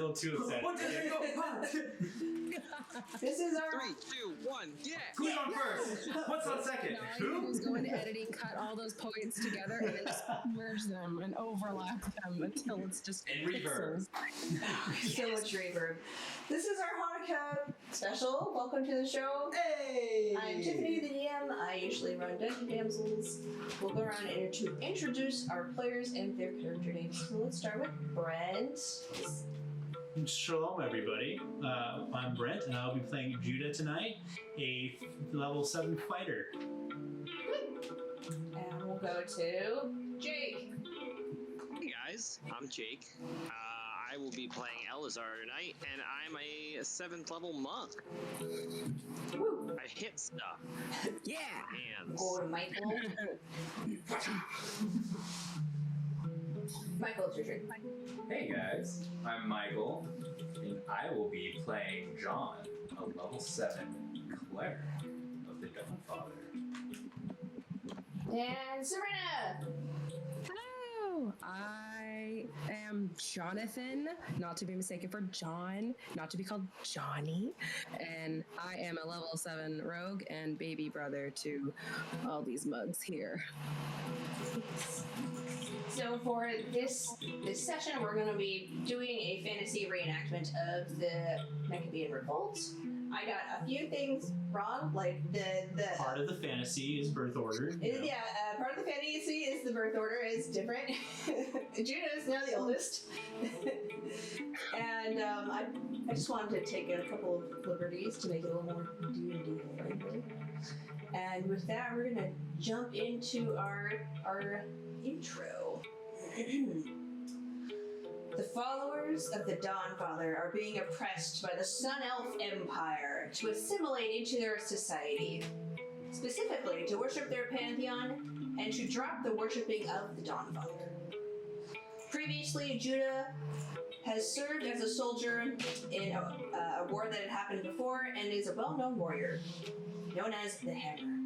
little too excited. What does it go? This is our 3, 2, 1, yeah! Who's on first? What's on second? Now I Who? just go into editing, cut all those points together, and then just merge them and overlap them until it's just And reverb. pixels. so much reverb. This is our Hanukkah special. Welcome to the show. Hey! I'm Tiffany the DM. I usually run Dungeon Damsels. We'll go around and introduce our players and their character names. So let's start with Brent. Shalom, everybody. I'm Brent, and I'll be playing Judah tonight, a level 7 fighter. And we'll go to Jake. Hey guys, I'm Jake. I will be playing Elazar tonight, and I'm a 7th level monk. Woo. I hit stuff. Yeah! Hands. Go to Michael. Michael, it's your turn. Hey guys, I'm Michael, and I will be playing John, a level 7 cleric of the Dawnfather. And Serena. Hello! I am Jonathan, not to be mistaken for John, not to be called Johnny, and I am a level 7 rogue and baby brother to all these mugs here. So for this session, we're going to be doing a fantasy reenactment of the Maccabean revolt. I got a few things wrong, like the Part of the fantasy is birth order. part of the fantasy is the birth order is different. Judah is now the oldest, and I just wanted to take a couple of liberties to make it a little more D&D friendly. And with that, we're gonna jump into our intro. The followers of the Dawnfather are being oppressed by the Sun Elf Empire to assimilate into their society, specifically to worship their pantheon and to drop the worshipping of the Dawnfather. Previously, Judah has served as a soldier in a war that had happened before and is a well-known warrior, known as the Hammer.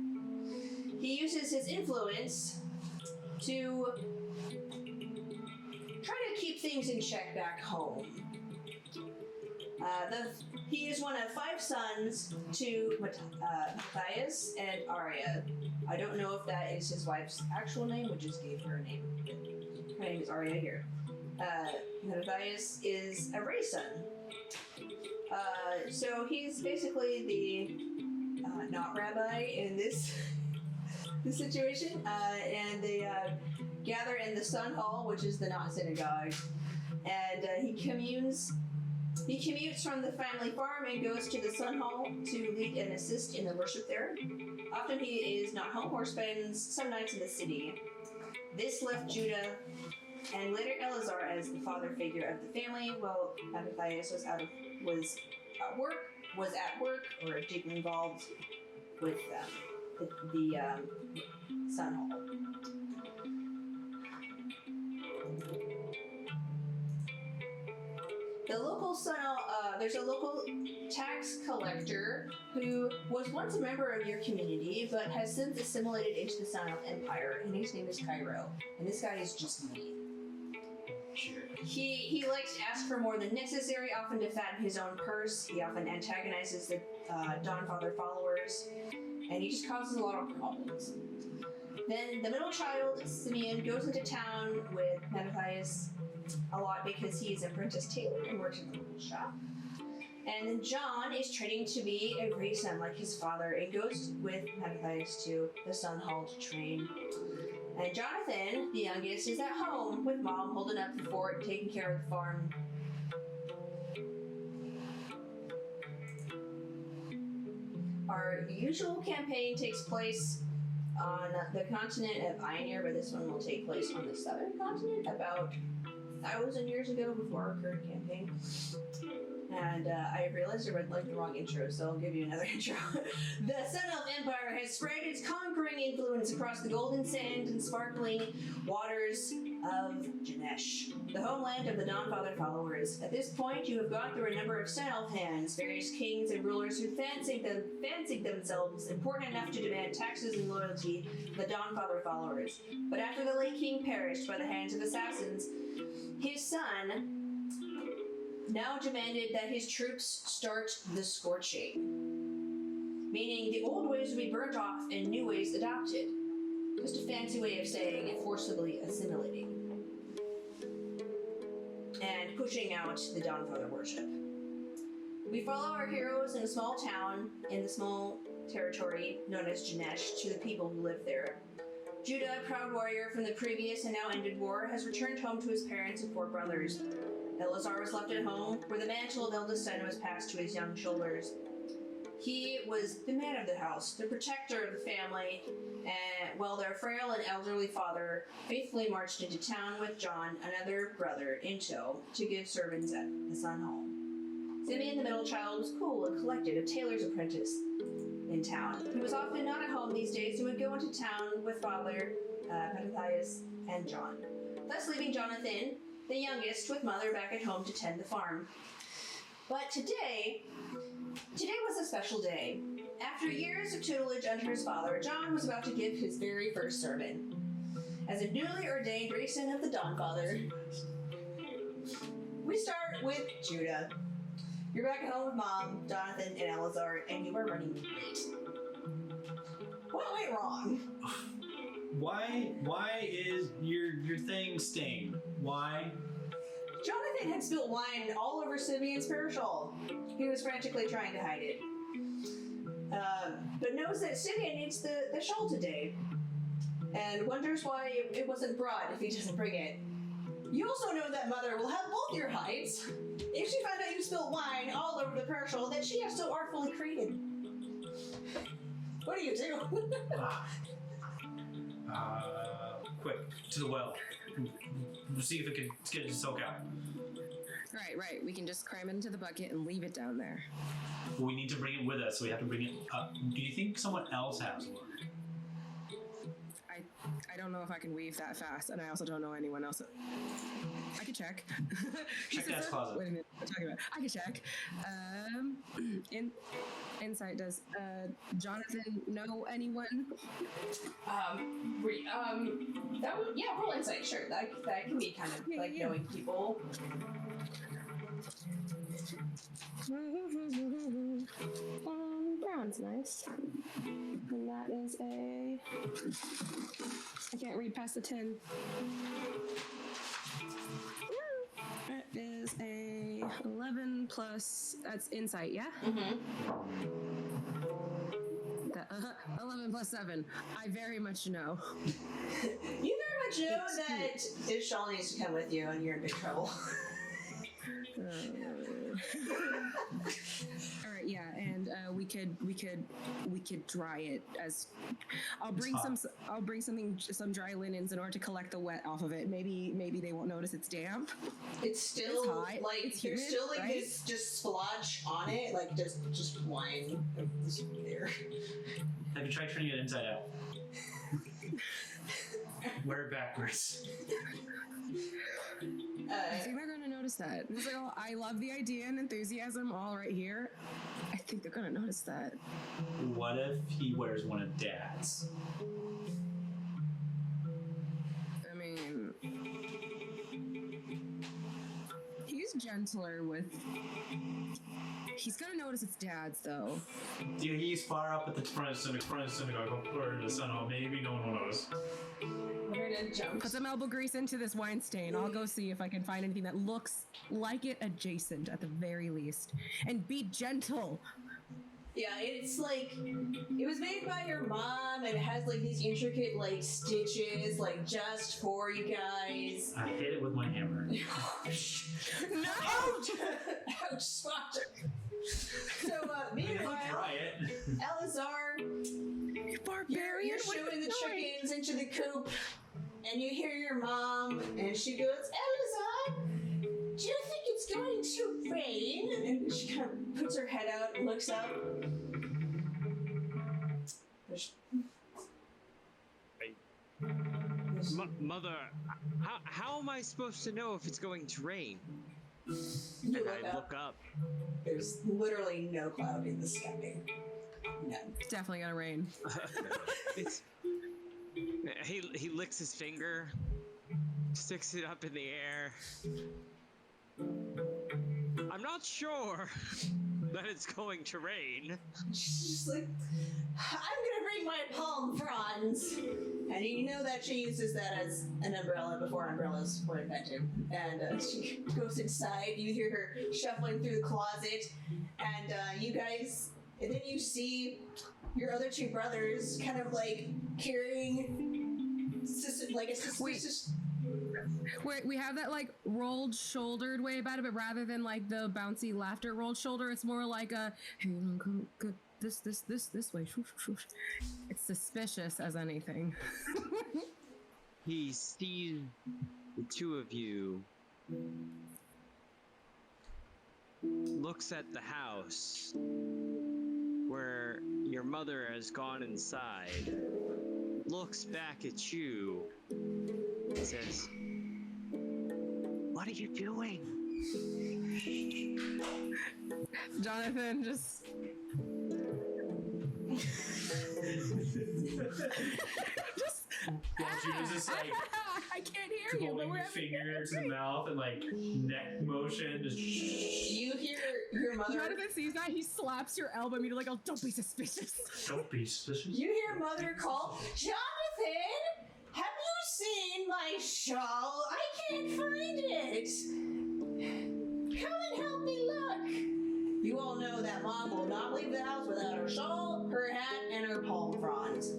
He uses his influence to try to keep things in check back home. He is one of 5 sons to Matthais and Arya. I don't know if that is his wife's actual name, we just gave her a name. Her name is Arya here. Matthais is a Ray son. So he's basically the not rabbi in this situation, and they gather in the Sunhall, which is the not synagogue, and he commutes from the family farm and goes to the Sunhall to lead and assist in the worship there. Often he is not home or spends some nights in the city. This left Judah and later Elazar as the father figure of the family, while Matthais was at work or deeply involved with the Sunhall. The local Sunhall, there's a local tax collector who was once a member of your community, but has since assimilated into the Sunhall Empire, and his name is Cairo. And this guy is just mean. Sure. He likes to ask for more than necessary, often to fatten his own purse. He often antagonizes the Dawnfather followers, and he just causes a lot of problems. Then the middle child, Siemon, goes into town with Matthais a lot because he's an apprentice tailor and works in the local shop. And then John is training to be a great son like his father and goes with Matthais to the Sunhall to train. And Jonathan, the youngest, is at home with mom holding up the fort, taking care of the farm. Our usual campaign takes place on the continent of Ioneer, but this one will take place on the southern continent about 1,000 years ago before our current campaign. And I realized I read like the wrong intro, so I'll give you another intro. The Sun Elf Empire has spread its conquering influence across the golden sand and sparkling waters of Janesh, the homeland of the Dawnfather followers. At this point, you have gone through a number of Sun Elf hands, various kings and rulers who fancied themselves important enough to demand taxes and loyalty to the Dawnfather followers. But after the late king perished by the hands of assassins, his son now demanded that his troops start the scorching, meaning the old ways would be burnt off and new ways adopted. Just a fancy way of saying forcibly assimilating. And pushing out the Dawnfather worship. We follow our heroes in a small town in the small territory known as Janesh to the people who live there. Judah, a proud warrior from the previous and now ended war, has returned home to his parents and 4 brothers. Elazar was left at home, where the mantle of eldest son was passed to his young shoulders. He was the man of the house, the protector of the family, and while their frail and elderly father faithfully marched into town with John, another brother, in tow, to give sermons at the Sunhall. Simeon, the middle child, was cool and collected, a tailor's apprentice in town. He was often not at home these days and would go into town with father, Matthais, and John, thus leaving Jonathan, the youngest, with mother back at home to tend the farm. But today was a special day. After years of tutelage under his father, John was about to give his very first sermon. As a newly ordained Grayson of the Dawnfather, we start with Judah. You're back at home with Mom, Jonathan, and Elazar, and you are running late. What went wrong? Why is your thing stained? Why? Jonathan had spilled wine all over Simeon's parasol. He was frantically trying to hide it. But knows that Simeon needs the shawl today, and wonders why it wasn't brought if he doesn't bring it. You also know that Mother will have both your hides if she found out you spilled wine all over the parasol that she has so artfully created. What do you do? Quick, to the well. We'll see if it can get it to soak out. Right. We can just cram it into the bucket and leave it down there. We need to bring it with us, so we have to bring it up. Do you think someone else has one? I don't know if I can weave that fast, and I also don't know anyone else. I could check. Check Dad's closet. Wait a minute. What are you talking about? I could check. Insight, does Jonathan know anyone? Roll insight, sure. That can be kind of knowing people. Brown's nice. And that is a... I can't read past the 10. That is a 11 plus... That's insight, yeah? Mm-hmm. 11 plus 7. I very much know. You very much know that if Shawl needs to come with you and you're in big trouble. All right, yeah, and we could dry it as. I'll bring some dry linens in order to collect the wet off of it. Maybe they won't notice it's damp. It's still hot. like it's there's humid, still like right? this just splotch on it, like just wine there. Have you tried turning it inside out? Wear it backwards. I think they're gonna notice that. It's like, oh, I love the idea and enthusiasm all right here. I think they're gonna notice that. What if he wears one of Dad's? I mean, he's gentler with. He's gonna notice it's Dad's though. Yeah, he's far up at the front of the synagogue or the Sunhall. Maybe no one will notice. We're gonna jump. Put some elbow grease into this wine stain. I'll go see if I can find anything that looks like it adjacent at the very least. And be gentle. Yeah, it's like it was made by your mom and it has like these intricate like stitches like just for you guys. I hit it with my hammer. No! Ouch! Ouch, spot. So meanwhile, Try it. Elazar, Barbarian, you're shooting the chickens into the coop, and you hear your mom, and she goes, Elazar, do you think it's going to rain? And she kind of puts her head out and looks up. Mother, how am I supposed to know if it's going to rain? You And I look up. There's literally no cloud in the sky. None. It's definitely gonna rain. He licks his finger, sticks it up in the air. not sure that it's going to rain. She's just like, I'm gonna bring my palm fronds. And you know that she uses that as an umbrella before umbrellas were invented. And she goes inside, you hear her shuffling through the closet, and you guys, and then you see your other two brothers kind of like carrying like a suspicious... We have that like rolled shouldered way about it, but rather than like the bouncy laughter rolled shoulder, it's more like a hey, go this way. It's suspicious as anything. He sees the two of you, looks at the house where your mother has gone inside, looks back at you, and says, "What are you doing?" Jonathan just Judah's just like I can't hear you, but holding we're your having finger to the mouth and like neck motion. Just You hear your mother... Jonathan sees that, he slaps your elbow immediately like, oh, don't be suspicious. don't be suspicious. You hear mother call, Jonathan, have you seen my shawl? I can't find it. Come and help me look. You all know that mom will not leave the house without her shawl, her hat, and her palm fronds.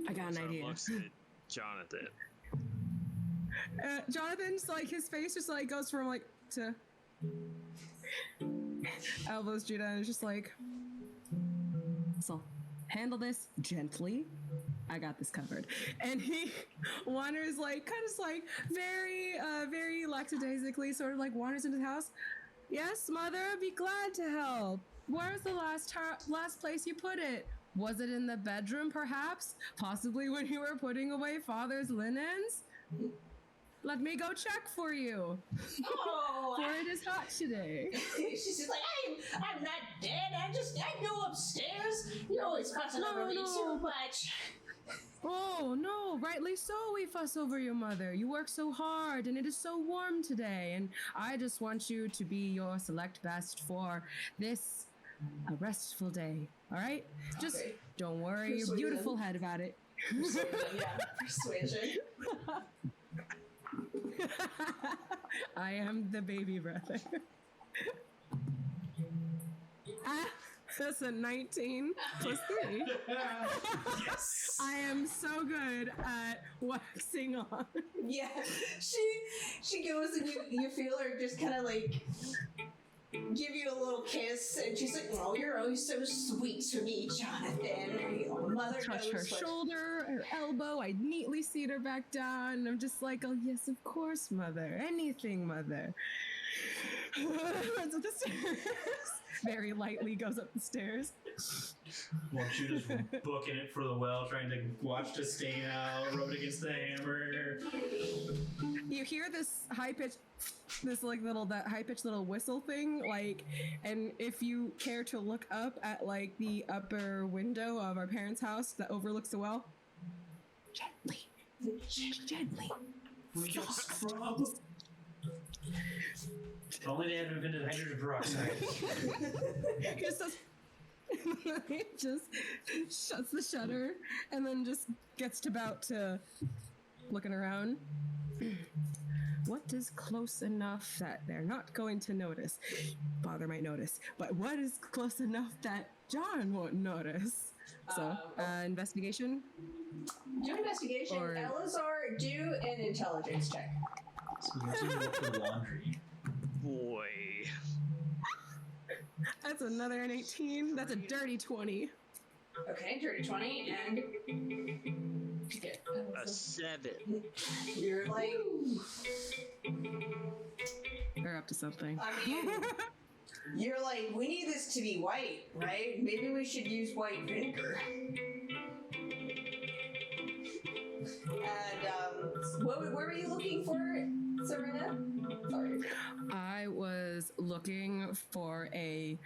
I got an So idea. looks at Jonathan. Jonathan's like, his face just like goes from like to elbows Judah and is just like, so handle this gently. I got this covered. And he wanders like, kind of like very lackadaisically sort of like wanders into the house. Yes, mother, I'd be glad to help. Where's the last place you put it? Was it in the bedroom, perhaps? Possibly when you were putting away father's linens? Let me go check for you. Oh, For it is hot today. she's just like, I'm not dead. I go upstairs. You're always fussing over me too much. Oh, no, rightly so we fuss over your mother. You work so hard and it is so warm today. And I just want you to be your select best for this a restful day. All right? Just Okay. don't worry your Persuasion. beautiful head about it. Persuasion. I am the baby brother. That's a 19 plus 3. Yes. I am so good at waxing on. Yeah, she goes and you feel her just kind of like give you a little kiss, and she's like, "Oh, you're always so sweet to me, Jonathan." And, you know, mother Touch knows her what- shoulder, her elbow. I neatly seat her back down. And I'm just like, oh yes, of course, mother. Anything, mother. Runs up the stairs. Very lightly goes up the stairs. While Judah's booking it for the well, trying to watch the stain out, rub it against the hammer. You hear this high pitch, that high pitched little whistle thing, like, and if you care to look up at like the upper window of our parents' house that overlooks the well, gently. We got scrub. If only they hadn't invented hydrogen peroxide. He just does. He just shuts the shutter and then just gets to looking around. What is close enough that they're not going to notice? Father might notice, but what is close enough that John won't notice? So, investigation. Do investigation. Or- Elazar, do an intelligence check. So let's look for laundry. Boy. That's another an 18. That's a dirty 20. Okay, dirty 20, and A 7. you're like, They're up to something. I mean, you're like, we need this to be white, right? Maybe we should use white vinegar. And what were you looking for, Serena? Sorry. I was looking for a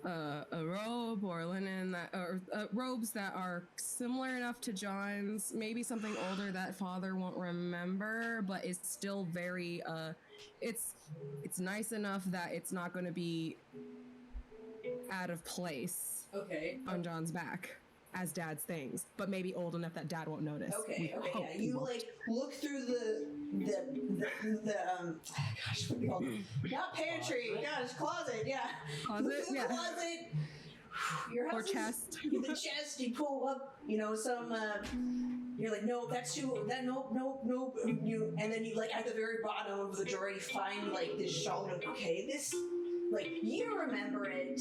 robe or linen or robes that are similar enough to John's, maybe something older that father won't remember, but is still very it's nice enough that it's not going to be out of place Okay. on John's back as Dad's things, but maybe old enough that Dad won't notice. Okay. We Okay. hope Yeah. he You won't. like look through the gosh, what do you call it? Not pantry. Gosh, closet. Yeah. Closet? Look through the Yeah. closet. Your Or husband's- chest. The chest. You pull up. You know some. You're like, no, that's too. That nope. You and then you like at the very bottom of the drawer you find like this shawl. Like, okay, this like you remember it,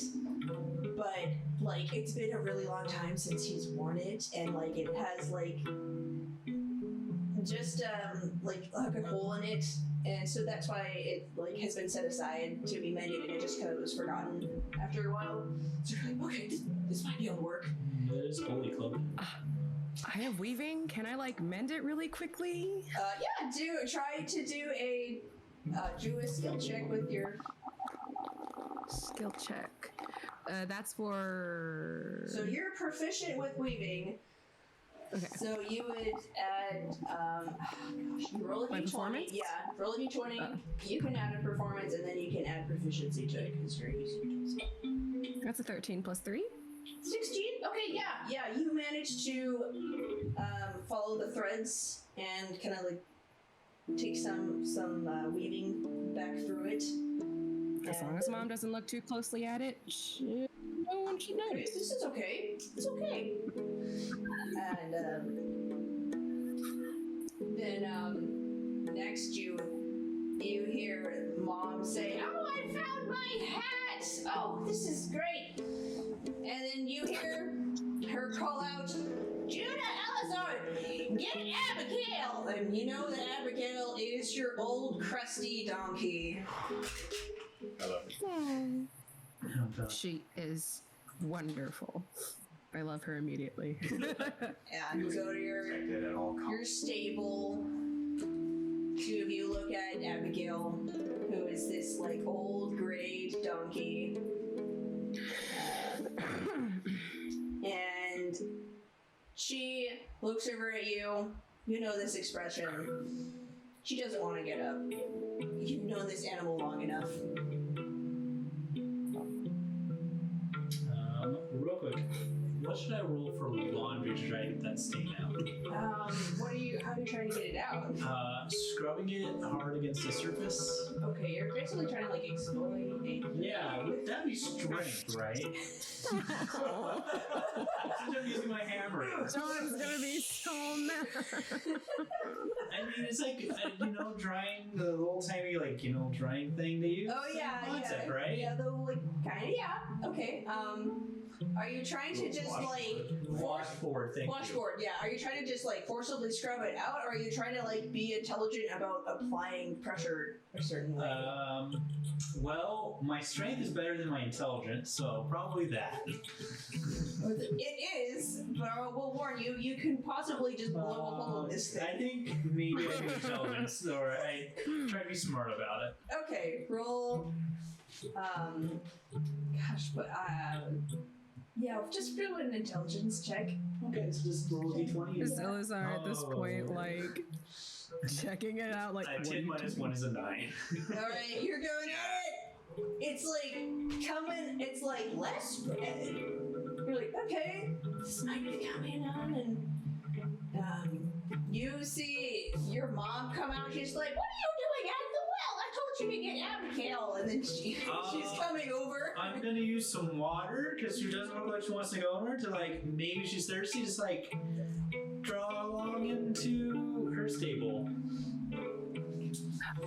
but like it's been a really long time since he's worn it, and like it has like just like a hole in it, and so that's why it like has been set aside to be mended, and it just kind of was forgotten after a while. So you're like, okay, this might be able to work. It is Holy Club. I have weaving. Can I like mend it really quickly? Yeah, try to do a skill check with your. Skill check. That's for. So you're proficient with weaving. Okay. So you would add, you roll a My d20. performance? Yeah, roll a d20. You can add a performance, and then you can add proficiency to it because you're using it. That's a 13 plus 3. 16. Okay, yeah. You managed to follow the threads and kind of like take some weaving back through it. As long as Mom doesn't look too closely at it, no one should notice. This is okay. It's okay. And then next you hear Mom say, "Oh, I found my hat! Oh, this is great!" And then you hear her call out, "Judah, Elazar, get Abigail!" And you know that Abigail is your old crusty donkey. I love it. Oh, She is wonderful. I love her immediately. And you go to Protected at all your costs. stable. Two of you look at Abigail, who is this like old gray donkey. And she looks over at you. You know this expression. She doesn't want to get up. You've known this animal long enough. Real quick, what should I roll for laundry to try to get that stain out? How are you trying to get it out? Scrubbing it hard against the surface. Okay, you're basically trying to like exfoliate. Yeah, that'd be strength, right? Since I'm using my hammer. John's gonna be so mad. I mean, it's like, drying the old timey, drying thing they use. Oh yeah, Same concept, yeah, right? yeah. The like kind of yeah. Okay. Are you trying to just like Washboard, thank you. washboard? Yeah. Are you trying to just like forcibly scrub it out, or are you trying to like be intelligent about applying pressure a certain way? Well, my strength is better than my intelligence, so probably that. It is, but I will warn you. You can possibly just blow a hole in this I thing. think maybe I do intelligence, or I try to be smart about it. Okay. Roll. Gosh, but yeah, just do an intelligence check. Okay, so just roll a d20. Is Elazar at this point Oh. like checking it out? Like, A what 10 do you minus do? 1 is a 9. All right, you're going at it. It's like coming. It's like less red. You're like, okay, this might be coming on, and you see your mom come out. She's like, "What are you doing at the well? I told you to get Abigail." And then she's coming over. I'm gonna use some water because she doesn't look like she wants to go over to maybe she's thirsty. Just draw along into her stable.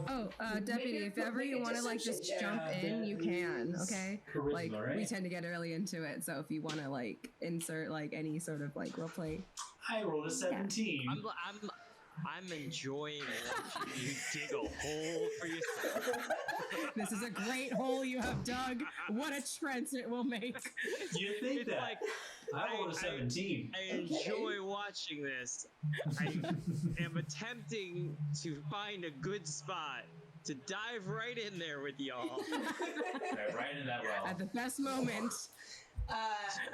Oh, deputy, if ever you want to just jump in, you can. Okay. Charisma, right? We tend to get really into it, so if you want to insert any sort of role play. I rolled a 17. I'm enjoying watching you dig a hole for yourself. This is a great hole you have dug. What a trench it will make. You think It's that? like, I rolled a 17. I enjoy watching this. I am attempting to find a good spot to dive right in there with y'all. Okay, right in that well. At the best moment.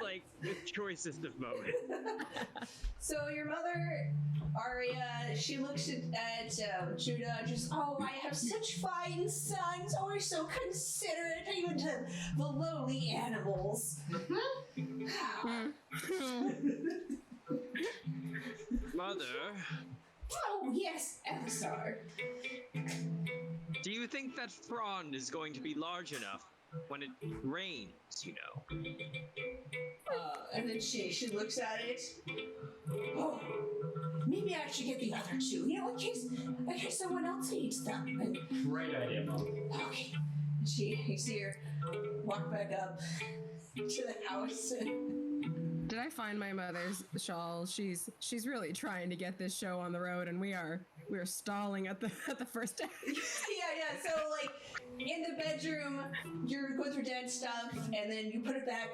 Like the choicest of moments. So your mother, Arya, she looks at Judah, just, oh, I have such fine sons, always so considerate, even to the lowly animals. Mother, Oh, yes, Elazar. do you think that frond is going to be large enough when it rains, you know? And then she looks at it. Oh, maybe I should get the other two, you know, in case someone else needs them. And, Great idea, Mom. okay. And you see her walk back up to the house. Did I find my mother's shawl? She's really trying to get this show on the road, and we're stalling at the first act. Yeah. So like in the bedroom, you're going through dad's stuff, and then you put it back,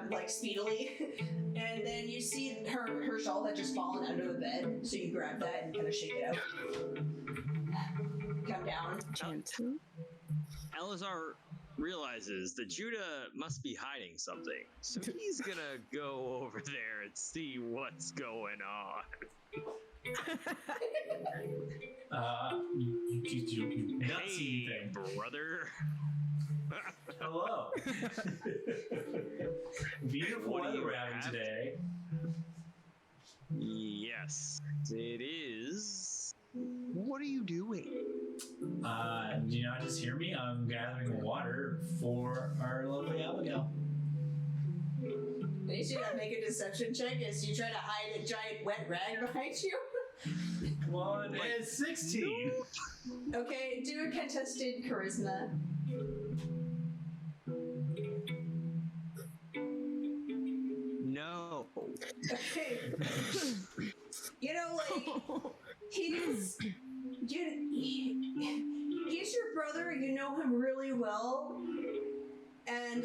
like speedily, and then you see her shawl had just fallen under the bed. So you grab that and kind of shake it out. Come down. Gentle. Elazar realizes that Judah must be hiding something, so he's gonna go over there and see what's going on. You not see Hey, anything. brother. Hello. Beautiful What do weather you we're having have? today. Yes, it is. What are you doing? Do you not just hear me? I'm gathering water for our lovely Abigail. I need you to make a deception check as you try to hide a giant wet rag behind you. Come on, it's 16. Okay, do a contested charisma. No. Okay. You know, like, he's your brother, you know him really well, and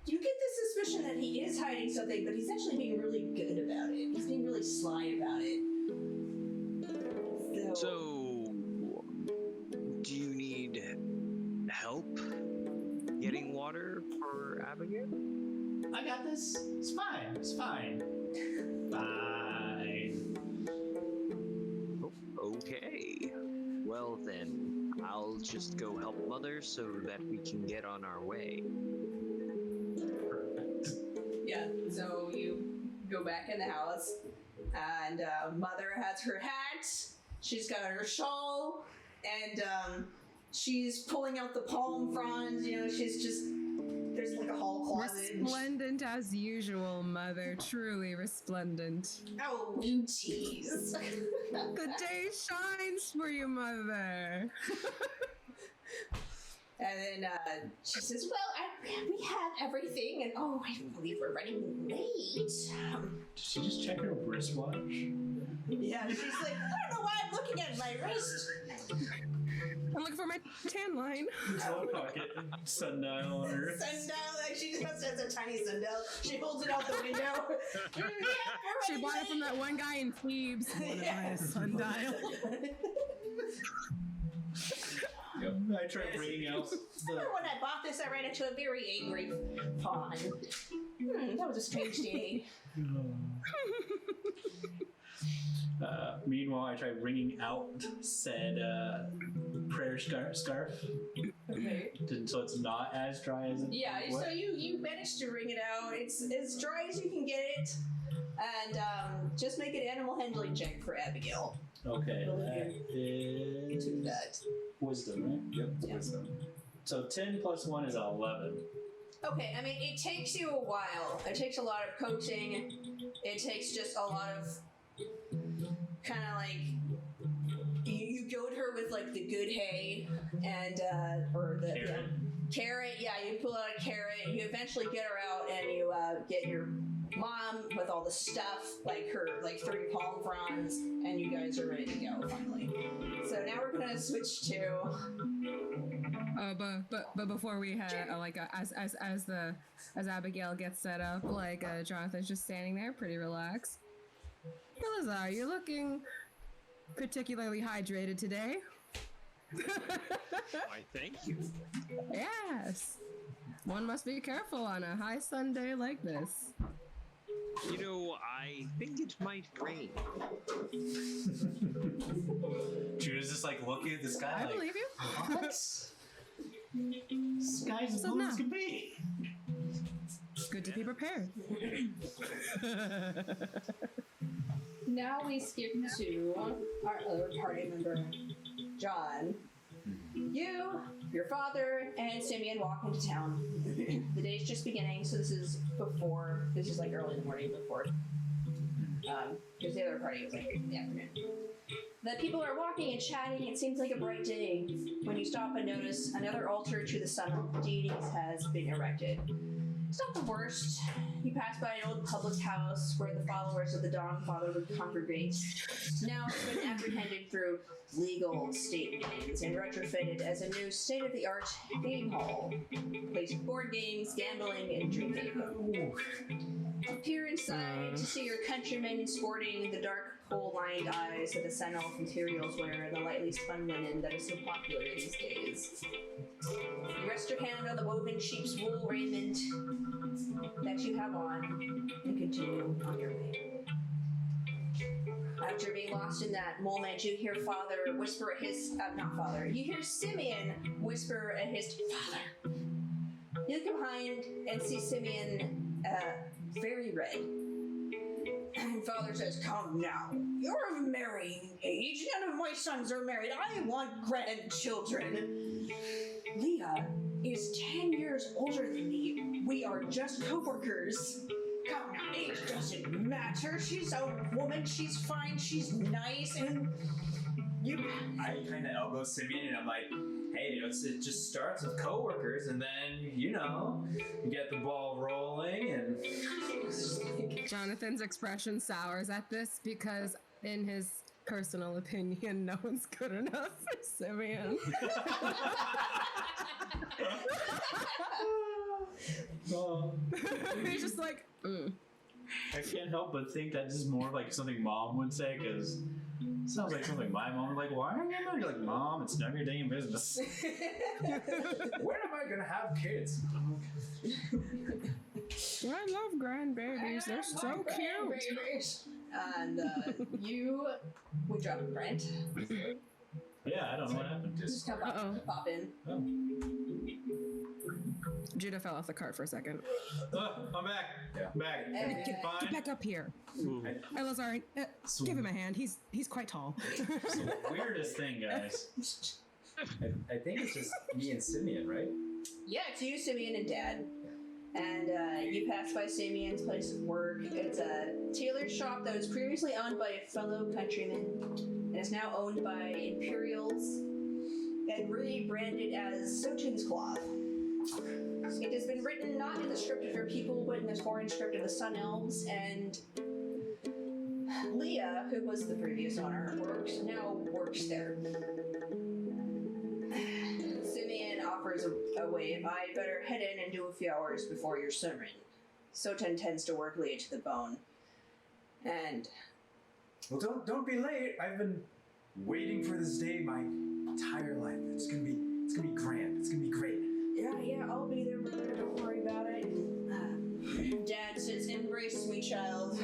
you get the suspicion that he is hiding something, but he's actually being really good about it. He's being really sly about it. So, do you need help getting water for Abigail? I got this. It's fine. It's fine. Fine. Okay. Well then, I'll just go help Mother so that we can get on our way. Yeah, so you go back in the house, and Mother has her hat, she's got her shawl, and she's pulling out the palm fronds, you know, she's just, there's like a hall closet. Resplendent as usual, Mother. Truly resplendent. Oh, you tease. The day shines for you, Mother. And then she says, well, we have everything, and oh, I believe we're running late. Did she just check her wristwatch? Yeah, she's like, I don't know why I'm looking at my wrist. I'm looking for my tan line. One pocket sundial on her. Sundial, like she just has a tiny sundial. She holds it out the window. She bought it from that one guy in Thebes. Wanna buy a sundial? I tried bringing out the. Remember when I bought this, I ran into a very angry fawn. That was a strange day. Meanwhile, I tried wringing out said prayer scarf, Okay. so it's not as dry as it. Yeah, what? so you managed to wring it out. It's as dry as you can get it. And just make an animal handling check for Abigail. Okay, Really that is Do that. wisdom, right? Yep, Yeah. wisdom. So 10 plus 1 is 11. Okay, I mean, it takes you a while. It takes a lot of coaching. It takes just a lot of kind of like you goad her with like the good hay and or the Carrot. carrot. Yeah, you pull out a carrot. You eventually get her out, and you get your mom with all the stuff, like her 3 palm fronds, and you guys are ready to go finally. So now we're gonna switch to. But before we head, as Abigail gets set up, Jonathan's just standing there, pretty relaxed. Elazar, you're looking particularly hydrated today. Why, thank you. Yes. One must be careful on a high Sunday like this. You know, I think it might rain. Judah's just like looking at the sky. I like, believe you. What? Sky's as So blue now- as can be. Good to be prepared. Now we skip to our other party member, John. You, your father, and Simeon walk into town. The day's just beginning, so this is like early in the morning before. Because the other party was like in the afternoon. The people are walking and chatting. It seems like a bright day when you stop and notice another altar to the sun of deities has been erected. It's not the worst. You pass by an old public house where the followers of the Dawnfather would congregate. Now it's been apprehended through legal state means and retrofitted as a new state-of-the-art game hall. Plays board games, gambling, and drinking. Appear inside to see your countrymen sporting the dark, pole-lined eyes that the Sunhall Imperials wear and the lightly spun linen that is so popular these days. You rest your hand on the woven sheep's wool raiment that you have on and continue on your way. After being lost in that moment, you hear father whisper at his, you hear Simeon whisper at his father. You look behind and see Simeon, very red. And father says, "Come now, you're of marrying age. None of my sons are married. I want grandchildren. Leah is 10 years older than me. We are just co-workers. Come now, age doesn't matter. She's a woman, she's fine, she's nice, and you..." I kind of elbow Simeon and I'm like, hey, it just starts with coworkers and then, you get the ball rolling and... Jonathan's expression sours at this because, in his personal opinion, no one's good enough for Simeon. He's just like, I can't help but think that this is more like something mom would say, because it sounds like something my mom would like, why are you married? You're like, Mom, it's none of your dang business. When am I gonna have kids? I love grandbabies. They're so cute. And we drop Brent. Yeah, I don't know what happened. Just come pop in. Judah fell off the cart for a second. I'm back. Yeah. I'm back. Get Fine. back up here. Elazar, give him a hand. He's quite tall. It's the weirdest thing, guys. I think it's just me and Simeon, right? Yeah, it's you, Simeon, and Dad. And you pass by Simeon's place of work. It's a tailor shop that was previously owned by a fellow countryman and is now owned by Imperials and rebranded as Sotin's Cloth. It has been written not in the script of your people, but in the foreign script of the Sun Elves, and Leah, who was the previous owner, now works there. Simeon offers a wave. I'd better head in and do a few hours before your sermon. Sotin tends to work Leah to the bone. And... Well, don't be late. I've been waiting for this day my entire life. It's gonna be grand. It's gonna be great. Yeah, I'll be there, brother. Don't worry about it. Dad says, "Embrace me, child."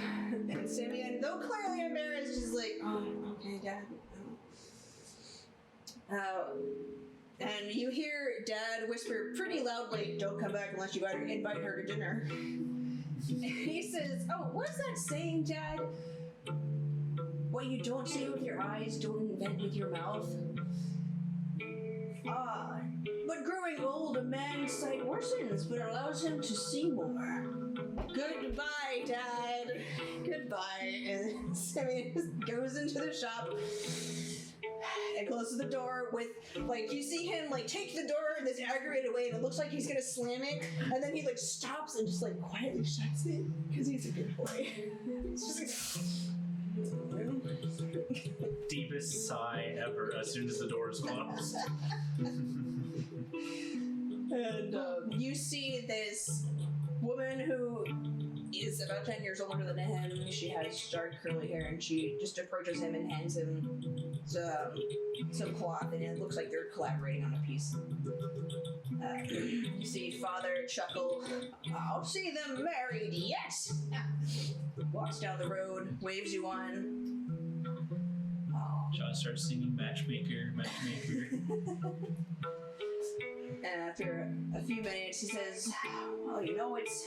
And Simeon, though clearly embarrassed, is like, "Oh, okay, Dad." And you hear Dad whisper pretty loudly, "Don't come back unless you invite her to dinner." He says, "Oh, what's that saying, Dad? What you don't see with your eyes, don't invent with your mouth." But growing old, a man's sight worsens, but allows him to see more. Goodbye, Dad. Goodbye. And Simeon just goes into the shop and closes the door with, you see him, take the door in this aggravated way, and it looks like he's gonna slam it, and then he, stops and just, quietly shuts it, because he's a good boy. It's just Deepest sigh ever as soon as the door is closed. And you see this woman who is about 10 years older than him. She has dark curly hair, and she just approaches him and hands him some cloth, and it looks like they're collaborating on a piece. You see Father chuckle. I'll see them married yet. Walks down the road, waves you on. John starts singing Matchmaker, Matchmaker. And after a few minutes, he says, "Well, you know, it's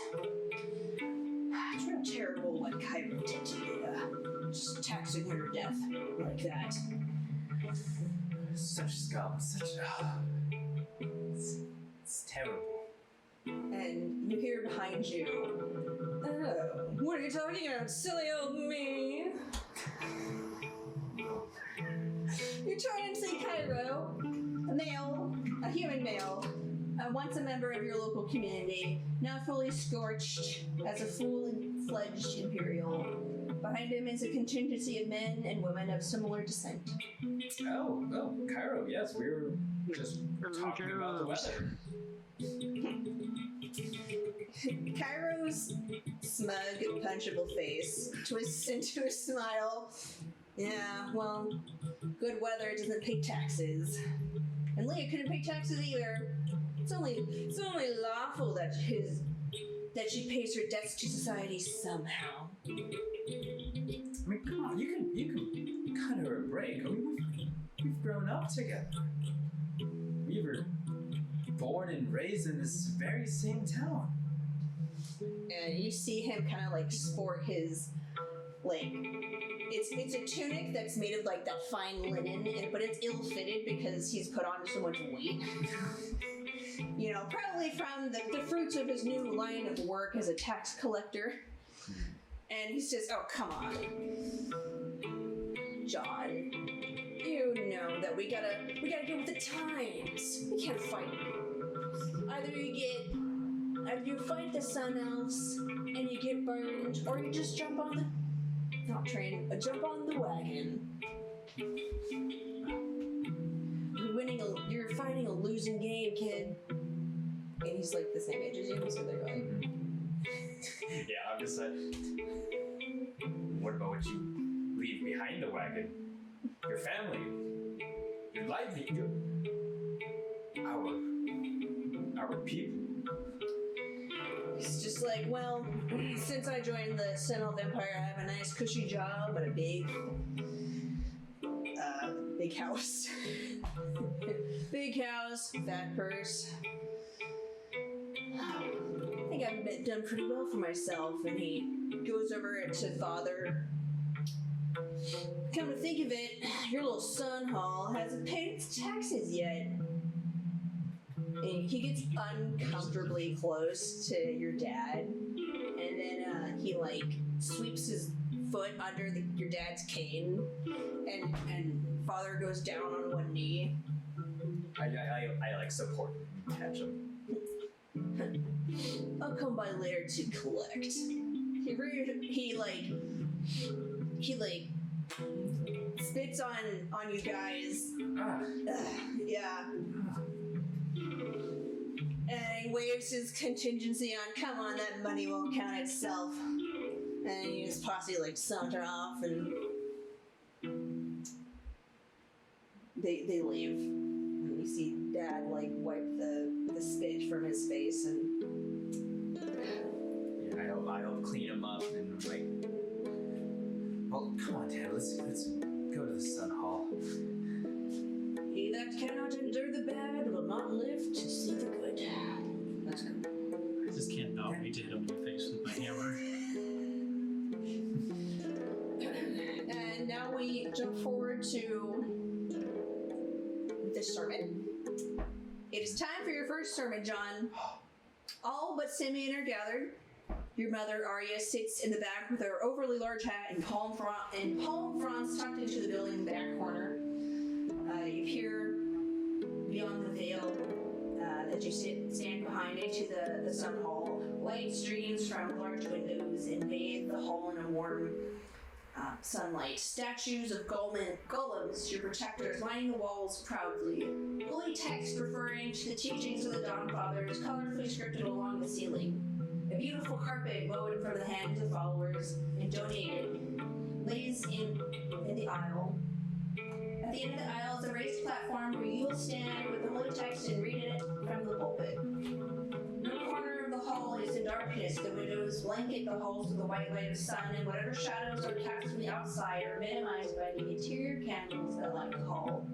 real terrible what Cairo did to you, just taxing her to death like that." Such scum, it's terrible. And you hear behind you, "Oh, what are you talking about, silly old me?" You're trying to say Cairo, a human male, once a member of your local community, now fully scorched as a full-fledged Imperial. Behind him is a contingency of men and women of similar descent. Oh, Cairo, yes, we were just talking about the weather. Cairo's smug, punchable face twists into a smile. Yeah, well, good weather doesn't pay taxes. And Leah couldn't pay taxes either. It's only lawful that she pays her debts to society somehow. I mean, come on, you can cut her a break. I mean, we've grown up together. We were born and raised in this very same town. And you see him kind of like sport his, like, it's a tunic that's made of like that fine linen, but it's ill-fitted because he's put on so much weight. You know, probably from the fruits of his new line of work as a tax collector. And he says, "Oh, come on, John. You know that we gotta get with the times. We can't fight. Either you fight the Sun Elves and you get burned, or you just jump on the jump on the wagon. You're fighting a losing game, kid." And he's like the same age as you, so they're like, Yeah, I'm just like, what about what you leave behind the wagon? Your family, your livelihood, our people. He's just like, "Well, since I joined the Sunhall Empire, I have a nice cushy job and a big house. Big house, fat purse. I think I've done pretty well for myself." And he goes over to Father. "Come to think of it, your little Sunhall hasn't paid its taxes yet." And he gets uncomfortably close to your dad, and then he like sweeps his foot under your dad's cane, and Father goes down on one knee. I like support him, catch him. "I'll come by later to collect." He spits on you guys. Yeah. And he waves his contingency on. "Come on, that money won't count itself." And his posse like saunter off, and they leave. And you see Dad like wipe the spit from his face, and Yeah, I'll clean him up and like. Well, come on, Dad. Let's go to the Sunhall. "He that cannot endure the bad will not live to see the good." Let's go. I just can't not wait to hit him in the face with my hammer. And now we jump forward to the sermon. It is time for your first sermon, John. All but Simeon are gathered. Your mother, Arya, sits in the back with her overly large hat and palm fronds tucked into the building back corner. You hear beyond the veil as you stand behind it to the Sunhall. Light streams from large windows and bathe the hall in a warm sunlight. Statues of golems, your protectors, lining the walls proudly. Holy text referring to the teachings of the Dawnfather is colorfully scripted along the ceiling. A beautiful carpet woven from the hands of followers and donated lays in the aisle. At the end of the aisle is a raised platform where you will stand with the holy text and read it from the pulpit. In the corner of the hall is in darkness. The windows blanket the halls with the white light of the sun, and whatever shadows are cast from the outside are minimized by the interior candles that light the hall.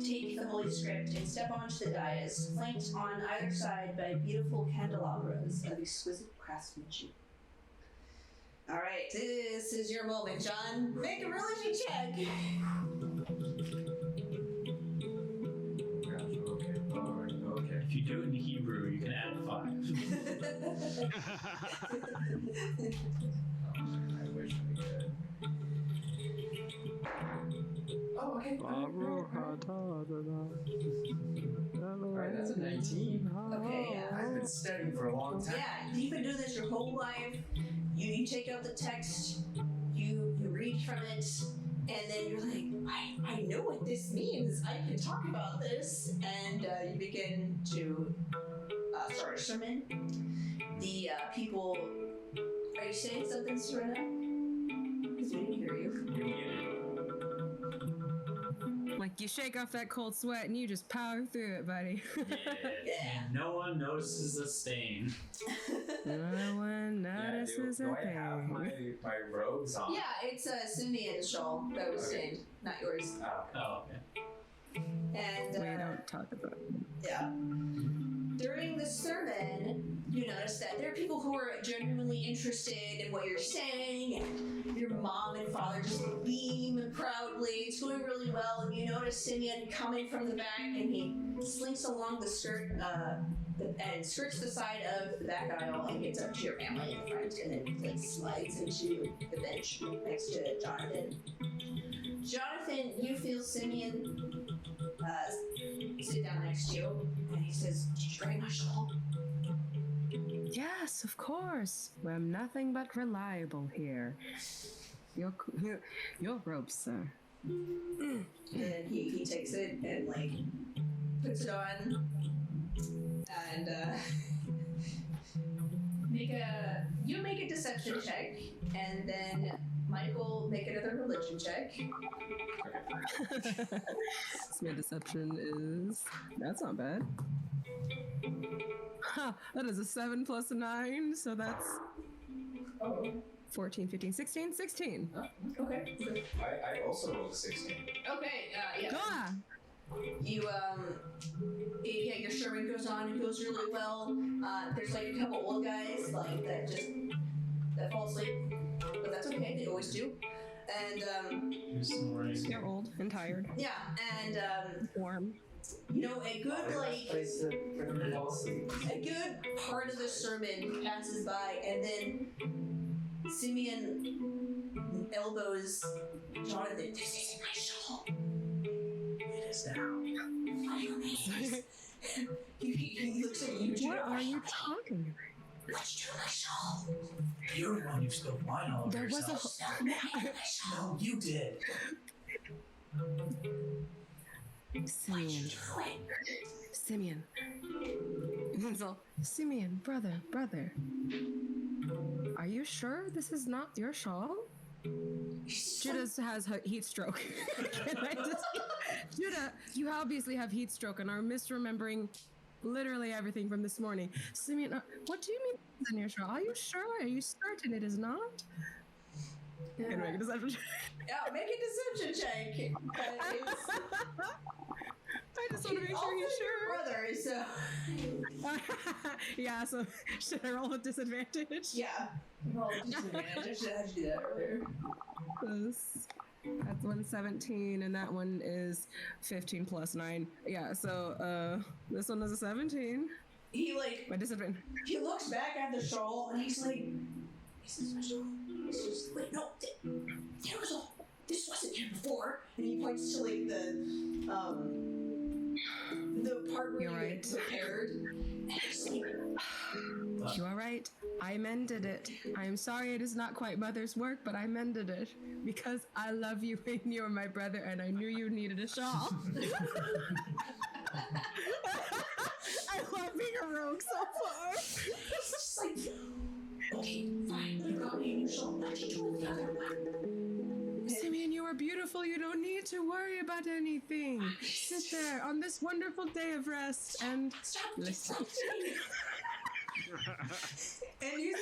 Take the holy script and step onto the dais, flanked on either side by beautiful candelabras of exquisite craftsmanship. Alright, this is your moment, John. Make a religion check! Okay. If you do it in Hebrew, you can add 5. I wish we could. Oh, okay. Alright, that's a 19. Okay, yeah. I've been studying for a long time. Yeah, you've been doing this your whole life. You take out the text, you read from it, and then you're like, I know what this means. I can talk about this. And you begin to start a sermon. The people... Are you saying something, Serena? Because we didn't hear you. Like, you shake off that cold sweat and you just power through it, buddy. Yeah. No one notices a stain. No one notices do a I have thing. my robes on? Yeah, it's a Simeon shawl that was Okay. stained, not yours. Oh, okay. And We don't talk about it. yeah. During the sermon, you notice that there are people who are genuinely interested in what you're saying, and your mom and father just beam proudly. It's going really well, and you notice Simeon coming from the back, and he slinks along the skirt and skirts the side of the back aisle and gets up to your family in front, and then like slides into the bench next to Jonathan. Jonathan, you feel Simeon sit down next to you, and he says, "Did you bring my shawl?" Yes, of course. I'm nothing but reliable here. Your robe, sir. And he takes it and like puts it on, and make a deception check, and then Michael make another religion check. My deception is... That's not bad. Ha! That is a 7 plus a 9, so that's... 14, 15, 16, 16. Okay. I also rolled a 16. Okay. Yeah. Ah! You yeah, your sermon goes on and goes really well. There's like a couple old guys like that fall asleep, but that's okay. They always do. And You're old and tired. yeah, and Warm. you know, a good like Place to for them to fall asleep. a good part of the sermon passes by, and then Simeon elbows Jonathan. This isn't my shawl. It is now. He looks at you. What are you talking about? What'd you do to my shawl? You're the one who spilled wine all over There was yourself. No, No, you did. Simeon. Simeon. So, Simeon, brother. Are you sure this is not your shawl? Judah has a heat stroke. Can I just... Judah, you obviously have heat stroke and are misremembering literally everything from this morning. Simeon, what do you mean it's in your shawl? Are you sure? Are you certain it is not? Can I make a deception check? Yeah, make a deception check. I just want to make sure he's sure. Brother, so Yeah, so should I roll with disadvantage? yeah. Roll disadvantage. I should have to do that earlier. That's 117, and that one is 15 plus 9. Yeah, so this one is a 17. He like My disadvantage. he looks back at the shawl and he's like, "This is my shawl." This is wait no, there was a this wasn't here before. And he points to like the part where You're you right. get prepared. And he's like, You are right. I mended it. I am sorry it is not quite mother's work, but I mended it because I love you and you are my brother, and I knew you needed a shawl. I love being a rogue so far. He's just like, okay, fine, you got me a new shawl. What'd you do with the other one? Simeon, you are beautiful. You don't need to worry about anything. Sit there on this wonderful day of rest and listen. And his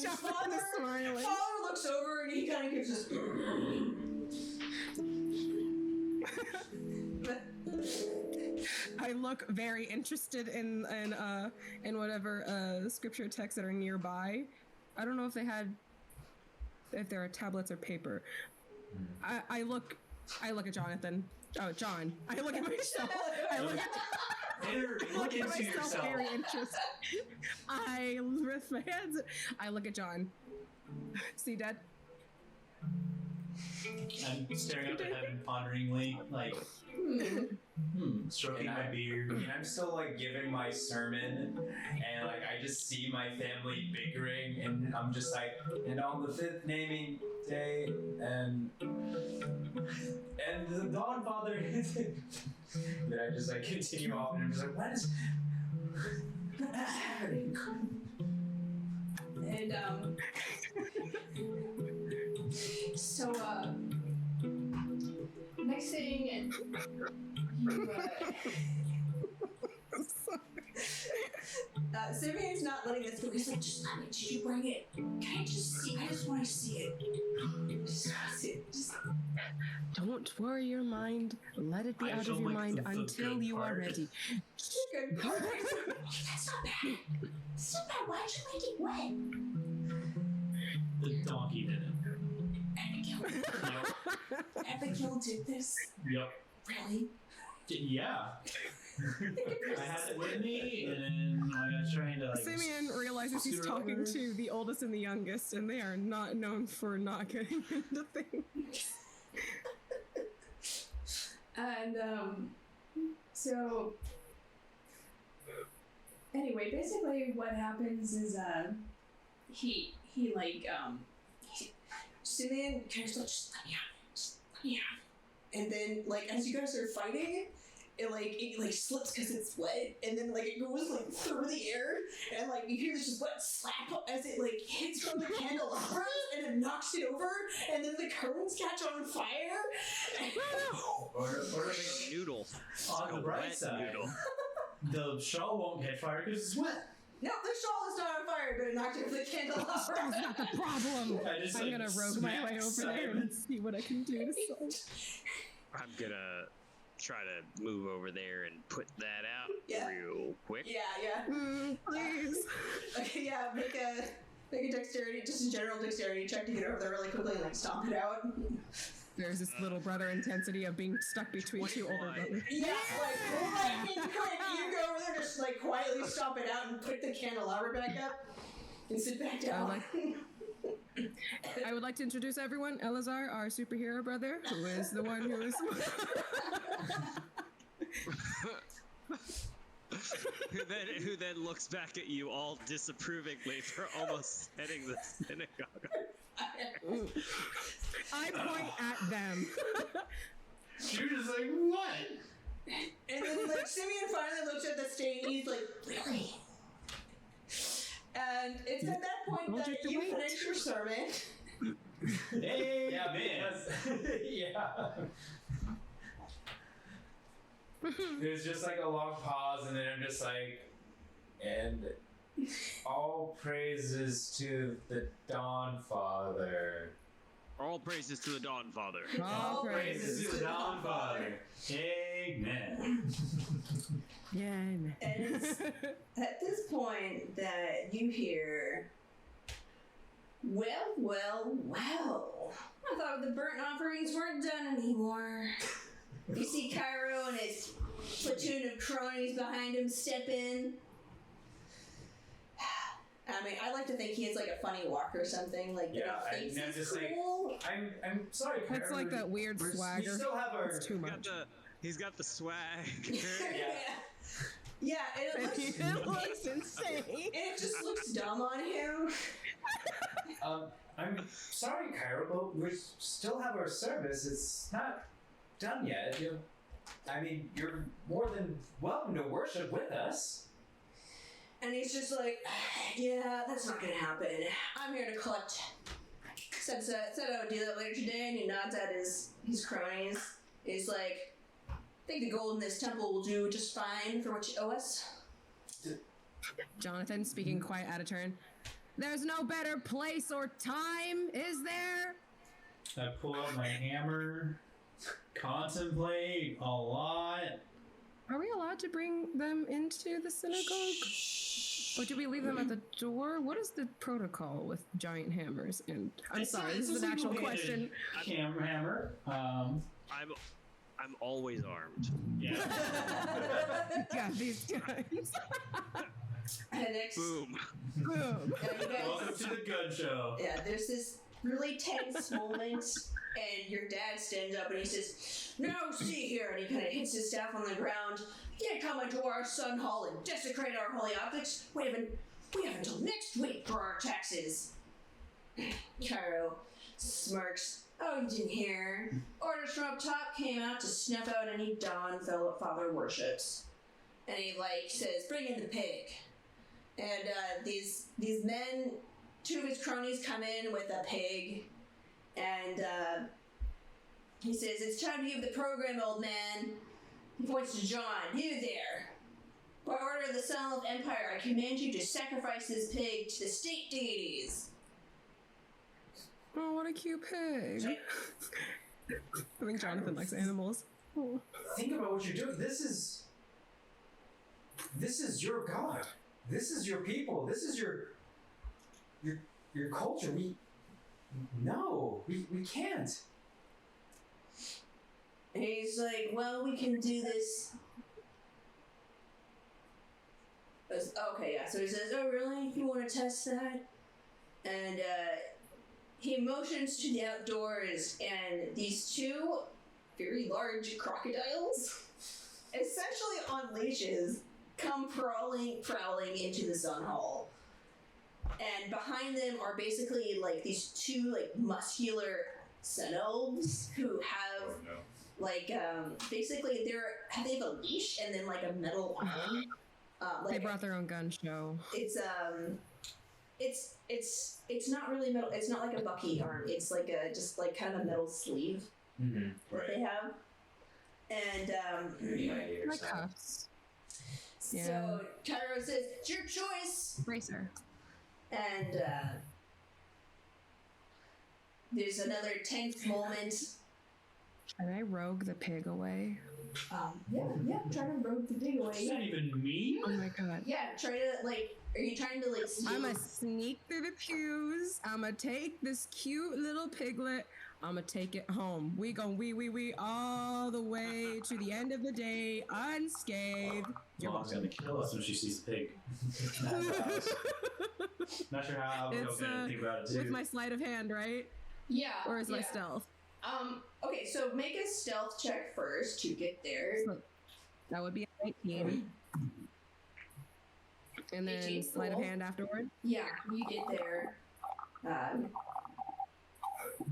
Jonathan is smiling. father looks over and he kind of gives this. I look very interested in whatever scripture texts that are nearby. I don't know if there are tablets or paper. I look at Jonathan. Oh, John. I look at myself. I look at myself very interested. I lift my hands. I look at John. See, Dad? I'm staring up at heaven ponderingly, like, stroking my beard. And I'm still like giving my sermon, and like I just see my family bickering, and I'm just like, and on the 5th naming day, and the Dawnfather. Then I just like continue off, and I'm just like, what is happening? And so next thing you Simeon's not letting us go. He's like, just let me, did you bring it? Can I just see? I just want to see it. Just want to see it. Just... Don't worry your mind. Let it be out of your mind until you are ready. Good part. That's not bad. That's not bad. Why'd you make it wet? The donkey did it. Abigail. Abigail did this? Yep. Really? Yeah. I had it with me, and then I was trying to like. Simeon realizes he's talking to the oldest and the youngest, and they are not known for not getting into things. And so anyway, basically what happens is Simeon kind of like, just let me out. And then like as you guys are fighting, it slips because it's wet, and then like it goes like through the air, and like you hear this just wet slap as it like hits from the candelabras, and it knocks it over, and then the curtains catch on fire. Or noodle. On the bright side, the shawl won't catch fire because it's wet. No, the shawl is not on fire, but it knocked over the candelabra. That's not the problem. I'm gonna rogue my way over there and see what I can do to solve. I'm gonna try to move over there and put that out real quick. Yeah. Please. Okay, yeah, make a dexterity, just a general dexterity check to get over there really quickly and like stomp it out. There's this little brother intensity of being stuck between two older brothers. Yeah, like quick, you go over there, just like quietly stomp it out and put the candelabra back up and sit back down. I would like to introduce everyone, Elazar, our superhero brother, who is the one who is... who then looks back at you all disapprovingly for almost setting the synagogue. I point at them. You're just like, what? And then like Simeon finally looks at the stain and he's like, really? And it's at that point that you finish your sermon. Hey, Yeah, man. Yeah. There's just like a long pause, and then I'm just like, and all praises to the Dawnfather. All praises to the Dawnfather. All praises to the Dawnfather. Amen. Yeah. And it's at this point that you hear, well. I thought the burnt offerings weren't done anymore. You see Cairo and his platoon of cronies behind him step in. I mean, I like to think he has like a funny walk or something. Like, Yeah, thinks I'm he's just cool. like, I'm sorry, Cairo. It's like that weird We swagger. still have our. It's too much. He's got the swag. Yeah, and It looks insane. and it just looks dumb on him. I'm sorry, Cairo, but we still have our service. It's not done yet. You're more than welcome to worship with us. And he's just like, yeah, that's not gonna happen. I'm here to collect said I would do that later today, and he nods at his cronies. He's like, I think the gold in this temple will do just fine for what you owe us. Jonathan, speaking quite out of turn. There's no better place or time, is there? I pull out my hammer, contemplate a lot. Are we allowed to bring them into the synagogue? Or do we leave them at the door? What is the protocol with giant hammers? And I'm sorry, this is an actual question. Hammer. I'm always armed. Yeah. Yeah, these guys. And next, Boom. Boom. you guys, Welcome to the gun show. yeah, there's this really tense moment, and your dad stands up and he says, "Now see here," and he kind of hits his staff on the ground. "You can't come into our Sunhall and desecrate our holy objects. We have until next week for our taxes." Cairo smirks. "Oh, you didn't hear? Orders from up top came out to snuff out any Dawnfather worships." And he says, "Bring in the pig." And these men, two of his cronies come in with a pig, and he says, "It's time to give the program, old man." He points to John. "You there. By order of the Son of Empire, I command you to sacrifice this pig to the state deities." Oh, what a cute pig. I think Jonathan likes animals. Oh. Think about what you're doing. This is your God. This is your people. This is your culture. We can't. And he's like, "Well, we can do this." Okay, yeah. So he says, "Oh, really? You want to test that?" And he motions to the outdoors, and these two very large crocodiles, essentially on leashes, come prowling into the Sunhall. And behind them are basically these two muscular sun elves who have basically they have a leash and then a metal arm. They brought their own gun show. It's not really metal. It's not like a bucky arm. It's just kind of a metal sleeve that they have. And Like cuffs. Yeah. so Cairo says, "It's your choice." Racer. And there's another tense moment. Can I rogue the pig away? Yeah, try to rogue the pig away. Is that even me? Oh my god. Yeah, try to are you trying to steal? I'ma sneak through the pews. I'ma take this cute little piglet. I'ma take it home. We gon' wee all the way to the end of the day unscathed. Mom's gonna kill us when she sees the pig. Not sure how I'm gonna think about it too. With my sleight of hand, right? Yeah. Or is my stealth? Okay, so make a stealth check first to get there. So that would be a 19. And then 18, sleight cool. of hand afterward. Yeah, you get there.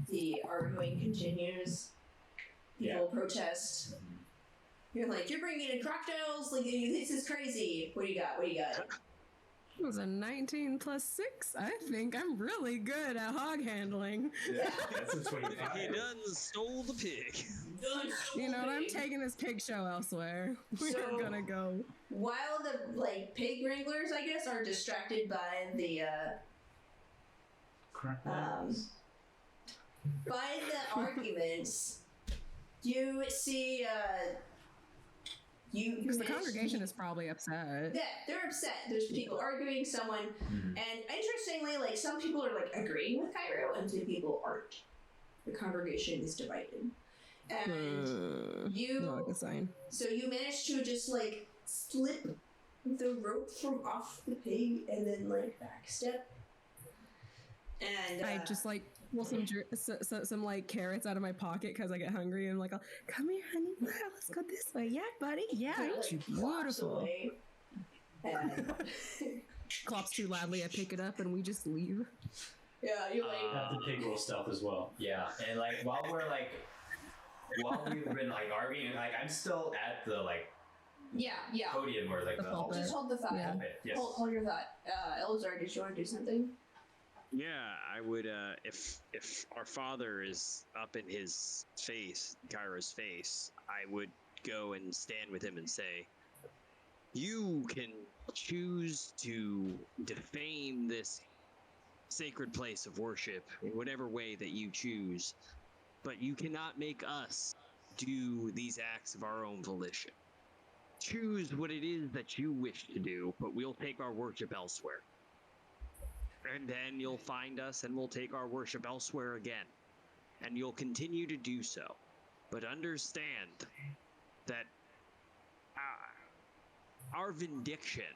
The arguing continues. People protest. You're like, "You're bringing in crocodiles? This is crazy. What do you got? It was a 19 plus 6. I think I'm really good at hog handling. Yeah, that's a 25. He done stole the pig. You know what? I'm taking this pig show elsewhere. We're So- gonna go. While the pig wranglers, I guess, are distracted by the arguments, you see Because the congregation is probably upset. Yeah, they're upset. There's people arguing, someone, and interestingly, some people are agreeing with Cairo, and some people aren't. The congregation is divided, and Not a good sign. so you manage to just slip the rope from off the pig, and then backstep, and I just pull some carrots out of my pocket because I get hungry, and I'll, "Come here, honey. Let's go this way. Yeah, buddy. Yeah, ain't you flops beautiful?" away, and Clops too loudly. I pick it up and we just leave. yeah, you're Have the pig roll stealth as well. Yeah, and while we've been arguing, I'm still at the yeah. podium or The pulpit. Just hold the thought. Yeah. Yes. Hold your thought. Elazar, did you want to do something? Yeah, I would. If our father is up in his face, Cairo's face, I would go and stand with him and say, "You can choose to defame this sacred place of worship in whatever way that you choose, but you cannot make us do these acts of our own volition. Choose what it is that you wish to do, but we'll take our worship elsewhere. And then you'll find us and we'll take our worship elsewhere again. And you'll continue to do so. But understand that our vindication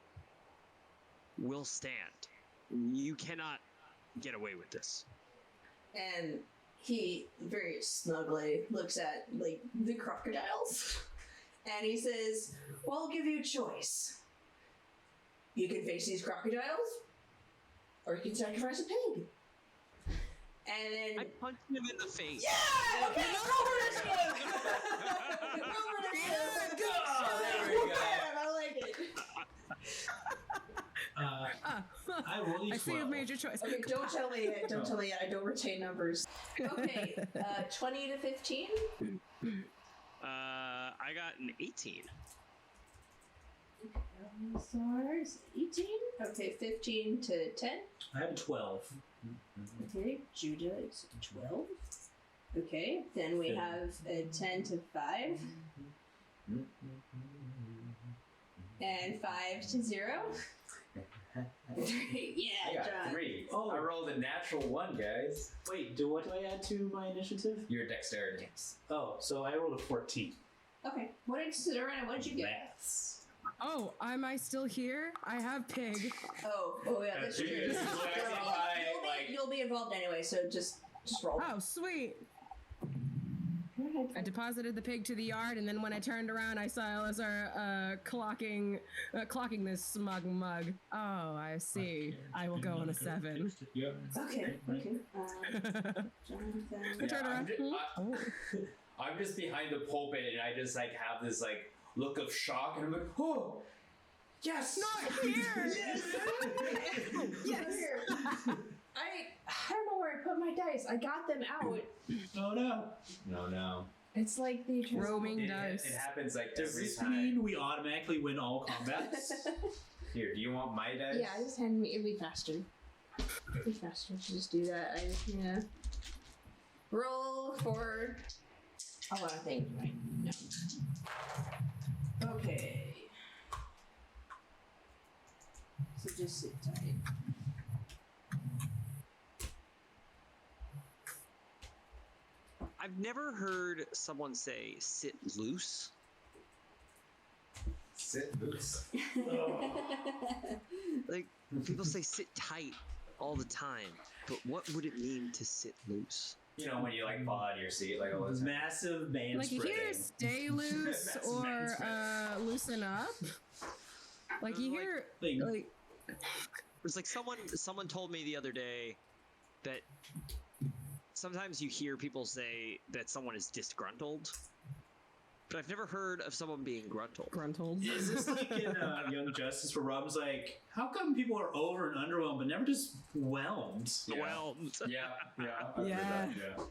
will stand. You cannot get away with this." And he very snugly looks at, like, the crocodiles. And he says, well, I'll give you a choice. You can face these crocodiles, or you can sacrifice a pig. And then... I punched him in the face. Yeah! Okay, roll for initiative! Roll for initiative! Good! Oh, there we go. I like it. I rolled you I see you've 12. made your choice. Okay, don't tell me yet. Don't tell me yet. I don't retain numbers. Okay, 20 to 15. I got an 18. Elazar is 18. Okay, 15 to 10. I have a 12. Okay, Judah is 12. Okay, then we have a 10 to 5. And 5 to 0. 3. Yeah, I got John. 3. Oh. I rolled a natural 1, guys. Wait, what do I add to my initiative? Your dexterity. Oh, so I rolled a 14. Okay, what did Serena? What did you get? Maths. Oh, am I still here? I have pig. Oh yeah, that's true. This is what I mean by, You'll be involved anyway, so just roll. Oh, sweet. I deposited the pig to the yard, and then when I turned around, I saw Elazar clocking this smug mug. Oh, I see. I will go on a 7. Okay. Jonathan. I turned around. Oh. I'm just behind the pulpit and I just like have this like look of shock and I'm like, oh, yes, Not here. Yes. Yes. I don't know where I put my dice. I got them out. Oh no. No. It's like the Roaming It dice. happens like Does every this time. mean we automatically win all combats? Here, do you want my dice? Yeah, just hand me. It'd be faster. It'd be faster to just do that. Yeah. Roll for. Oh, I think right. No. Okay. So just sit tight. I've never heard someone say "sit loose." Sit loose. Like, people say "sit tight" all the time, but what would it mean to sit loose? You know when you like fall out of your seat like all the time. Massive man Like you hear "stay loose" That's or manspreading. "loosen up." Like you hear like It's like someone told me the other day that sometimes you hear people say that someone is disgruntled, but I've never heard of someone being gruntled. Is this like in Young Justice where Robin's like, how come people are over and underwhelmed but never just whelmed? Well, Yeah. I've heard Yeah. that, yeah.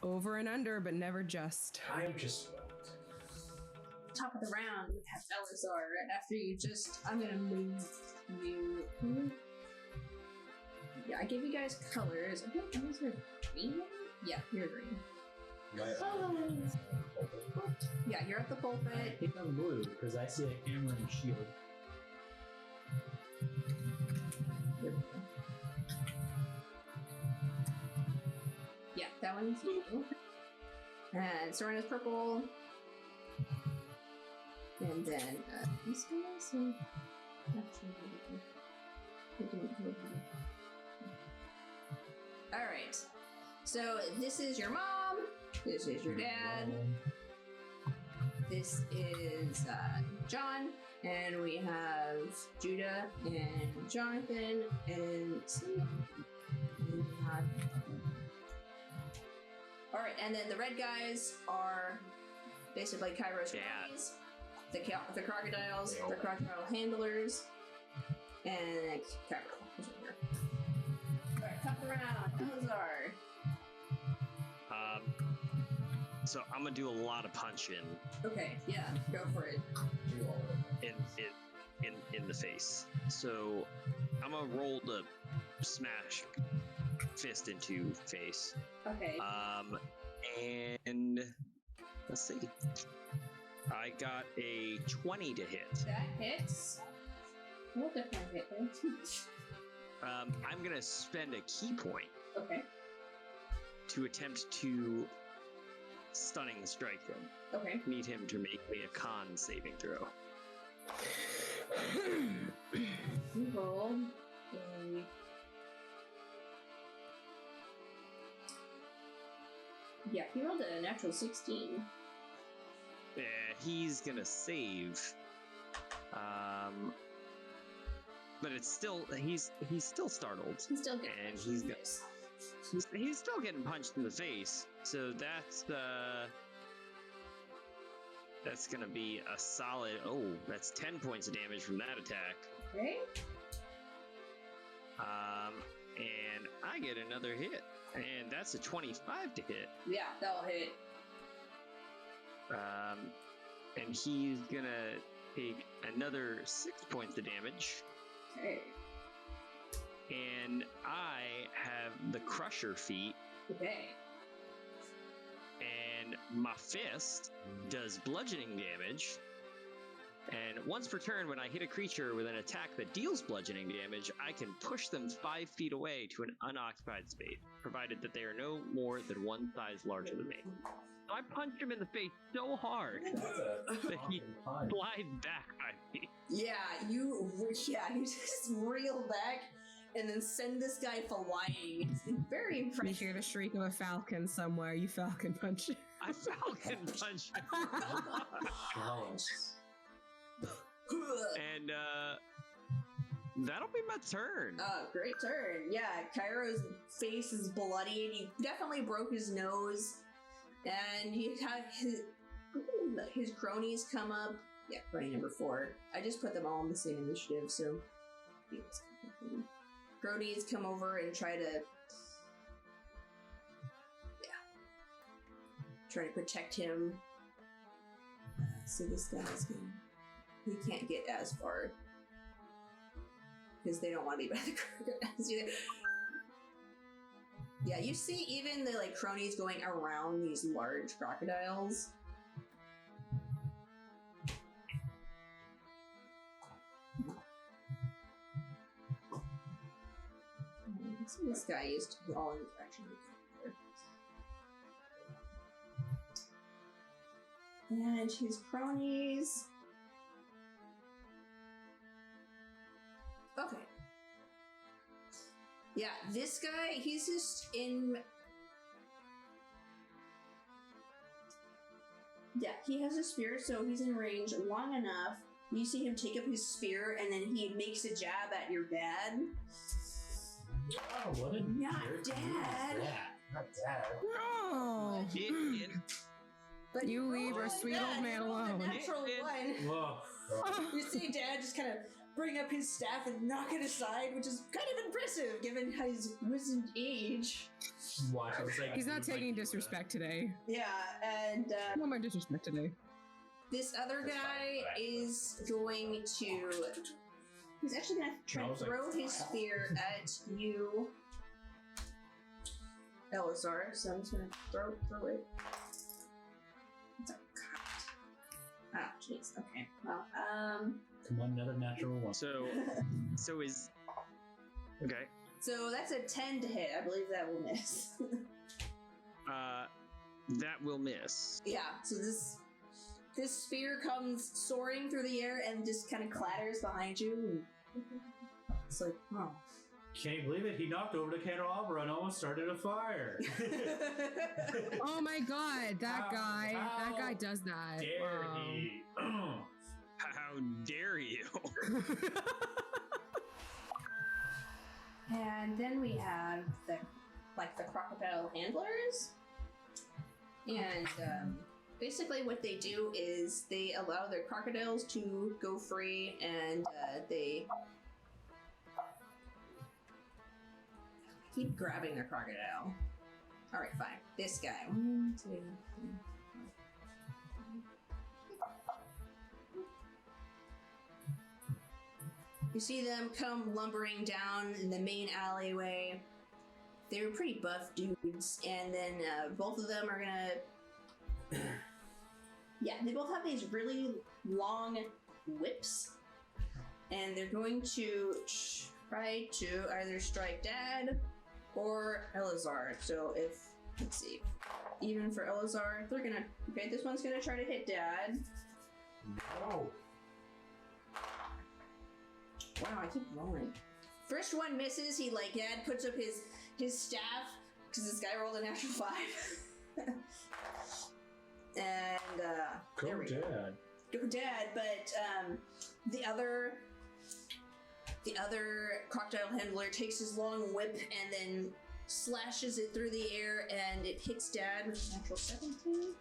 Over and under, but never just. I am just whelmed. Top of the round, we have Elazar. After you I'm gonna move you. Yeah, I gave you guys colors. I think Elazar green. Yeah, you're green. Yeah, you're at the I pulpit. think I'm blue because I see a hammer and a shield. Yeah, that one's you. And Serena's purple. And then these guys are Alright. So this is your mom. This is your dad. This is John. And we have Judah and Jonathan and Siemon. Alright, and then the red guys are basically Cairo's enemies. The Crocodiles, the Crocodile Handlers, and Cairo is over here. Tough around. Elazar. So I'm gonna do a lot of punching Okay, yeah, go for it. in the face. So I'm gonna roll the smash fist into face. Okay. And let's see. I got a 20 to hit. That hits. We'll definitely hit him. I'm gonna spend a key point Okay. to attempt to stunning strike him. Okay. Need him to make me a con saving throw. You rolled a... Yeah, he rolled a natural 16. Yeah, he's gonna save. But it's still he's still startled. He's still getting And punched he's in the got- face. He's still getting punched in the face. So that's gonna be a solid. Oh, that's 10 points of damage from that attack. Okay. And I get another hit, and that's a 25 to hit. Yeah, that'll hit. And he's gonna take another 6 points of damage. Okay. And I have the Crusher feat, Okay. and my fist does bludgeoning damage. And once per turn, when I hit a creature with an attack that deals bludgeoning damage, I can push them 5 feet away to an unoccupied space, provided that they are no more than one size larger than me. So I punched him in the face so hard that he slides back 5 feet. Yeah, you just reel back and then send this guy flying. It's very You impressive. hear the shriek of a falcon somewhere. You falcon punch it. I falcon punched him. And that'll be my turn. Great turn. Yeah, Cairo's face is bloody and he definitely broke his nose. And you have his cronies come up. Yeah, crony number 4. I just put them all in the same initiative, so cronies come over and try to protect him. So this guy's he can't get as far because they don't want to be by the crocodiles either. Yeah, you see even the cronies going around these large crocodiles. So this guy used to be all in the direction and his cronies. Okay. Yeah, this guy, he's just in... Yeah, he has a spear, so he's in range long enough. You see him take up his spear, and then he makes a jab at your dad. Oh, what a Not jerk. Dad. Not dad. No! But You leave our rolled sweet that. old man He rolled a alone. Natural one. Whoa. You see Dad just kind of bring up his staff and knock it aside, which is kind of impressive given his wizened age. Watch, it's like He's not like taking you disrespect today. Yeah, and No more disrespect today. this other That's guy fine. is going to... He's actually going to try No, to it's like- throw his spear at you, Elazar. So I'm just going to throw it. It's a cut. Oh, jeez. Okay. Well, Come on, another natural one. So is okay. so that's a 10 to hit. I believe that will miss. That will miss. Yeah, so this spear comes soaring through the air and just kind of clatters behind you. It's like, oh. Can't believe it. He knocked over the candelabra and almost started a fire. Oh my god, that guy. How That guy does that. Dare Wow. he? How dare you? And then we have the Crocodile Handlers. And basically what they do is they allow their crocodiles to go free and they... keep grabbing the crocodile. Alright, fine. This guy. 1, 2, 3. You see them come lumbering down in the main alleyway. They were pretty buff dudes, and then both of them are gonna... yeah, they both have these really long whips, and they're going to try to either strike Dad or Elazar. So if, let's see, even for Elazar, they're gonna... Okay, this one's gonna try to hit Dad. No. Wow, I keep rolling. First one misses. He Dad puts up his staff because this guy rolled a natural 5. And Go there we go. Dad. Go Dad. But the other crocodile handler takes his long whip and then slashes it through the air, and it hits Dad with a natural 17.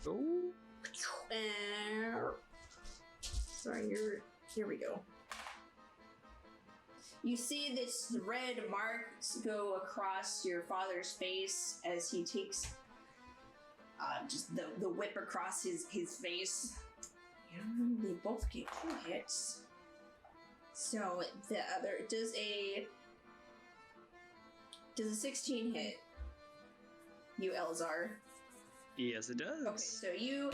Oh. And sorry, here we go. You see this red marks go across your father's face as he takes just the whip across his face. And they both get 2 hits. So the other does a 16 hit. You Elazar. Yes, it does. Okay, so you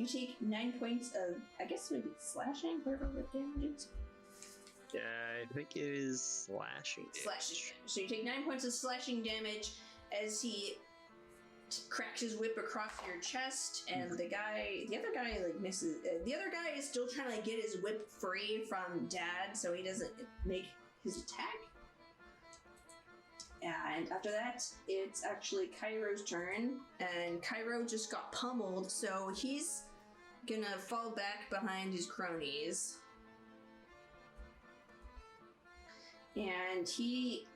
take 9 points of, I guess maybe slashing, whatever whip damage is. Yeah, I think it is slashing damage. Slashing damage. So you take 9 points of slashing damage as he cracks his whip across your chest, and the other guy misses. The other guy is still trying to get his whip free from Dad, so he doesn't make his attack. And after that, it's actually Cairo's turn, and Cairo just got pummeled, so he's gonna fall back behind his cronies. And he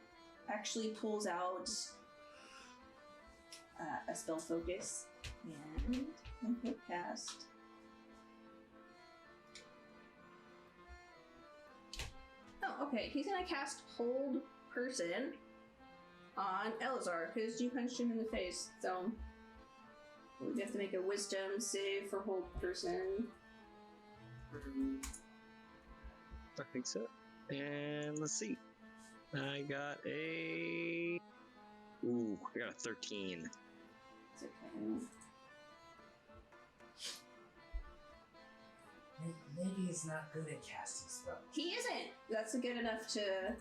actually pulls out a spell focus, and he'll cast. Oh, okay. He's gonna cast Hold Person on Elazar because you punched him in the face. So we have to make a Wisdom save for Hold Person. I think so. And let's see. I got a 13. It's okay. Maybe he's not good at casting spells. He isn't. That's good enough to.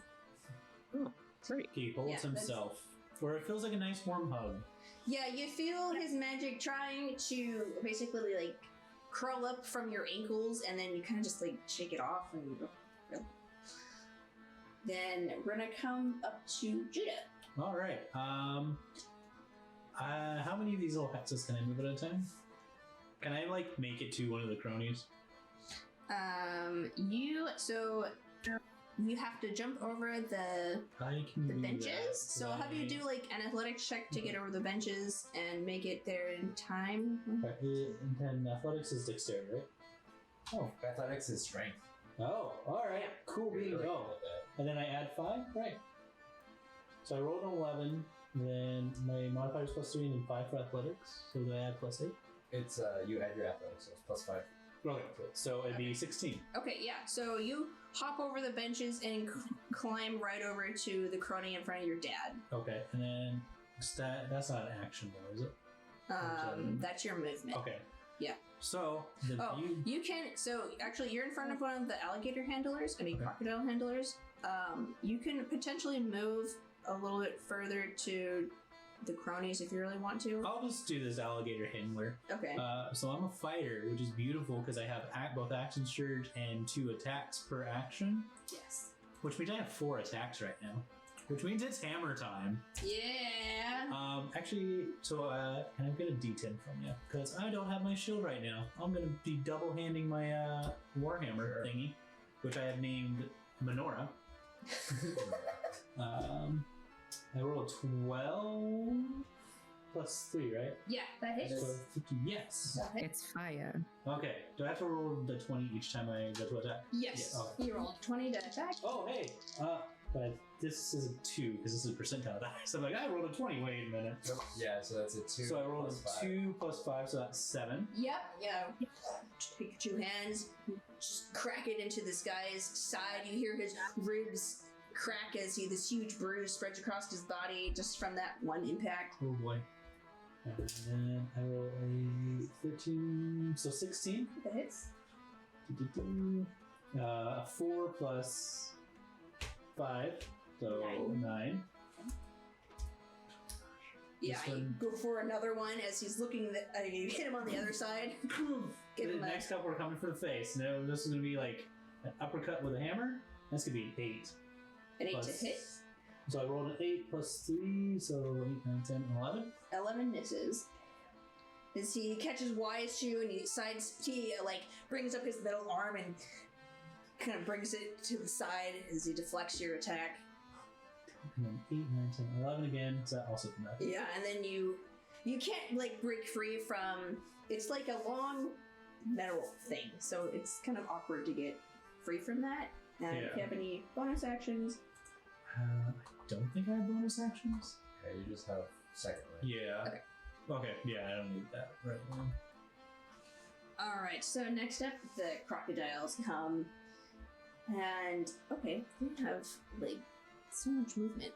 Oh, great. He holds Yeah, himself, where it feels like a nice warm hug. Yeah, you feel his magic trying to basically curl up from your ankles, and then you kind of just shake it off, and you go. Then we're gonna come up to Judah. All right. How many of these little hexes can I move at a time? Can I make it to one of the cronies? You have to jump over the benches. So I'll have you do an athletics check to get over the benches and make it there in time. Okay. And then athletics is dexterity, right? Oh, athletics is strength. Oh, all right. Cool. Really Go. good at that. And then I add 5? Right. So I rolled an 11, then my modifier is +3, and then 5 for athletics. So do I add +8? It's you add your athletics, so it's +5. Okay. So it'd be 16. Okay, yeah. So you hop over the benches and climb right over to the crony in front of your dad. Okay. And then that's not an action though, is it? That's your movement. Okay. Yeah. So the view. You can. So actually, you're in front of one of the alligator handlers. I mean, Okay. crocodile handlers. You can potentially move a little bit further to the cronies if you really want to. I'll just do this alligator handler. Okay. So I'm a fighter, which is beautiful because I have both action surge and 2 attacks per action, Yes. which means I have 4 attacks right now, which means it's hammer time. Yeah. Actually, so can I get a D10 from you? Because I don't have my shield right now. I'm gonna be double handing my warhammer thingy, which I have named Menorah. I rolled 12 plus 3, right? Yeah, that hits. So 50, yes. That hits. It's fire. Okay, do I have to roll the 20 each time I go to attack? Yes. Yeah, okay. You rolled 20 to attack. Oh, hey! But this is a 2, because this is a percentile die. So I'm like, I rolled a 20, wait a minute. Yeah, so that's a 2. So I rolled plus a 5. 2 plus 5, so that's 7. Yep, yeah. Take your 2 hands, just crack it into this guy's side. You hear his ribs crack as this huge bruise spreads across his body just from that one impact. Oh boy. And then I roll a 13, so 16. That hits. 4 plus 5, so 9. Yeah, This you one- go for another one as he's looking. You hit him on the other side. Give The him a next couple are coming for the face. No, this is going to be like an uppercut with a hammer. That's going to be an 8. an 8 to plus- hit. So I rolled an 8 plus 3, so 8, 9, 10, 11. 11 misses. As he catches Wise to and he brings up his middle arm and kind of brings it to the side as he deflects your attack. And then 8, 9, 10, 11 again. So that also from that. Yeah, and then you can't break free from. It's like a long metal thing, so it's kind of awkward to get free from that. And if you have any bonus actions, I don't think I have bonus actions. Okay, you just have second rank. Yeah. Okay, yeah, I don't need that right now. Alright, so next up, the crocodiles come. And, okay, they have, so much movement.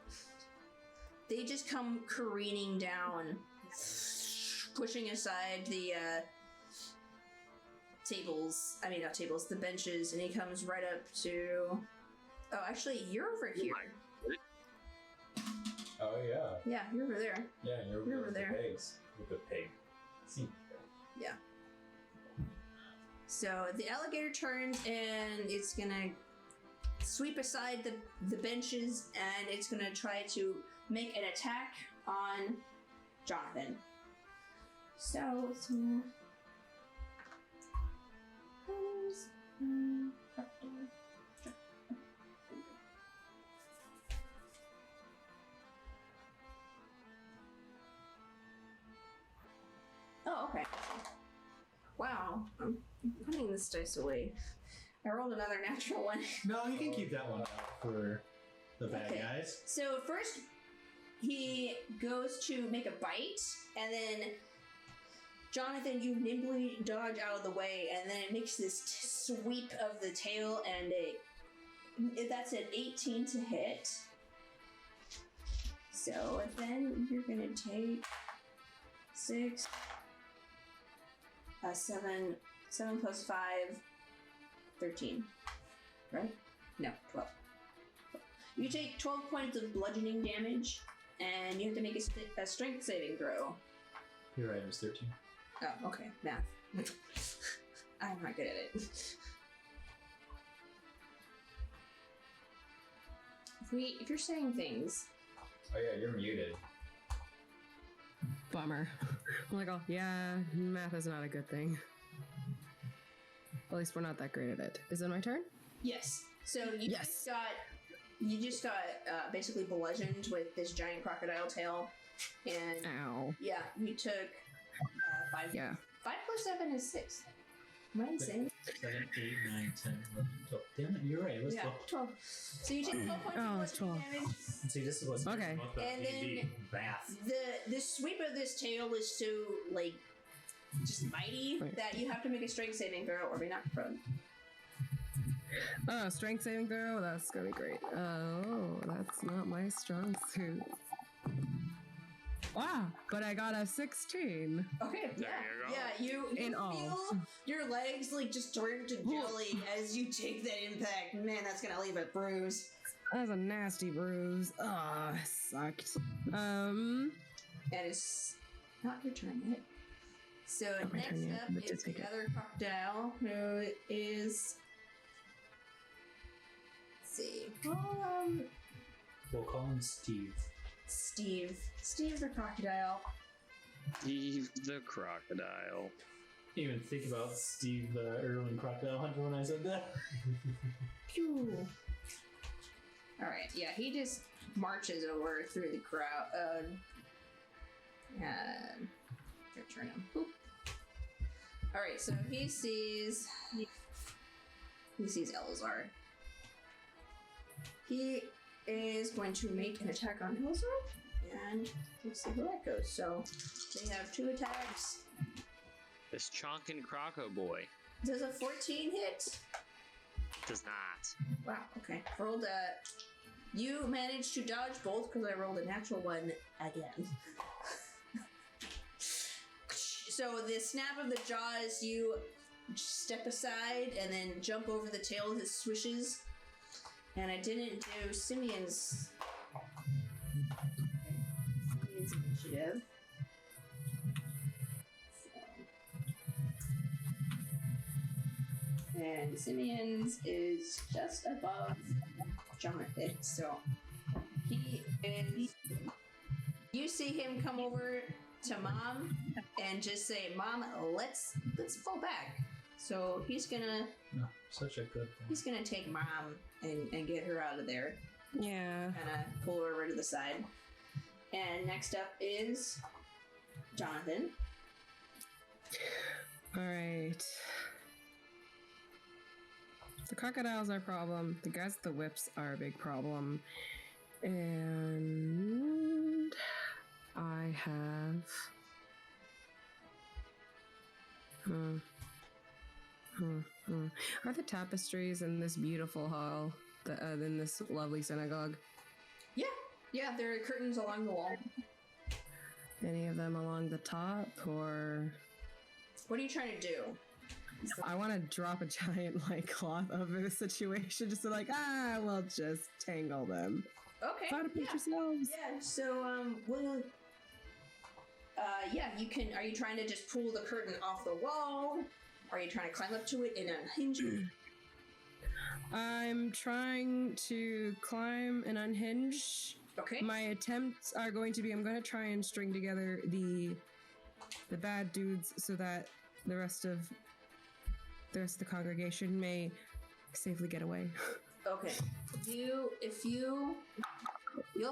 They just come careening down, pushing aside the, the benches, and he comes right up to... Oh, actually, you're over here. Oh, yeah. Yeah, you're over there. Yeah, you're You're over with there. the pigs. With the pig. See. So the alligator turns and it's gonna sweep aside the benches and it's gonna try to make an attack on Jonathan. So it's gonna. Oh, okay. Wow, I'm putting this dice away. I rolled another natural one. No, you can keep that one out for the bad Okay. guys. So first, he goes to make a bite, and then Jonathan, you nimbly dodge out of the way, and then it makes this sweep of the tail, and that's an 18 to hit. So then you're gonna take 6, 7 plus 5, 13. Right? No, 12. You take 12 points of bludgeoning damage, and you have to make a strength saving throw. You're right, it was 13. Oh, okay. Math. I'm not good at it. If you're saying things... Oh, yeah, you're muted. Bummer. I'm like, oh, yeah, math is not a good thing. At least we're not that great at it. Is it my turn? Yes. So you just got basically bludgeoned with this giant crocodile tail, and Ow. yeah, you took 5. Yeah. 5 plus 7 is 6. Am I insane? 7, 8, 9, 10, 11, 12. Damn it, you're right, it was Yeah, 12. 12. So you take 12 points Oh, of it's bludgeoning 12. damage. See, this is what's Okay. most about And D&D. then Math. The sweep of this tail is so just mighty Right. that you have to make a strength saving throw or be knocked prone. Oh, strength saving throw? That's gonna be great. Oh, that's not my strong suit. Wow, but I got a 16. Okay, There you go. you In all. feel your legs just turn to jelly as you take that impact. Man, that's gonna leave a bruise. That's a nasty bruise. Ah, sucked. And it's not your turn yet. So Not my next turn yet, up but is just take the it. other crocodile, who is. Let's see. We'll call him Steve. Steve. Steve the crocodile. Steve the crocodile. Didn't even think about Steve Irwin Crocodile Hunter when I said that. Pew. Alright, yeah, he just marches over through the crowd. Your turn now. Boop. All right, so he sees Elazar. He is going to make an attack on Elazar, and let's see how that goes. So they have 2 attacks. This Chonkin Croco boy Does a 14 hit? does not. Wow. Okay. Rolled a. You managed to dodge both because I rolled a natural one again. So the snap of the jaws, you step aside and then jump over the tail as it swishes. And I didn't do Simeon's initiative. So. And Simeon's is just above Jonathan. So he is. You see him come over to Mom and just say, "Mom, let's fall back." So he's gonna. Oh, such a good thing. He's gonna take Mom and get her out of there. Yeah. Kind of pull her over to the side. And next up is Jonathan. All right. The crocodiles are a problem. The guys with the whips are a big problem. And I have... Are the tapestries in this beautiful hall, in this lovely synagogue? Yeah, there are curtains along the wall. Any of them along the top, or... What are you trying to do? I want to drop a giant, cloth over the situation, just to, we'll just tangle them. Okay. Try to put yourselves. Yeah, so, you can... Are you trying to just pull the curtain off the wall? Are you trying to climb up to it and unhinge it? I'm trying to climb and unhinge. Okay. My attempts are going to be, I'm going to try and string together the bad dudes so that the rest of the congregation may safely get away. Okay. You'll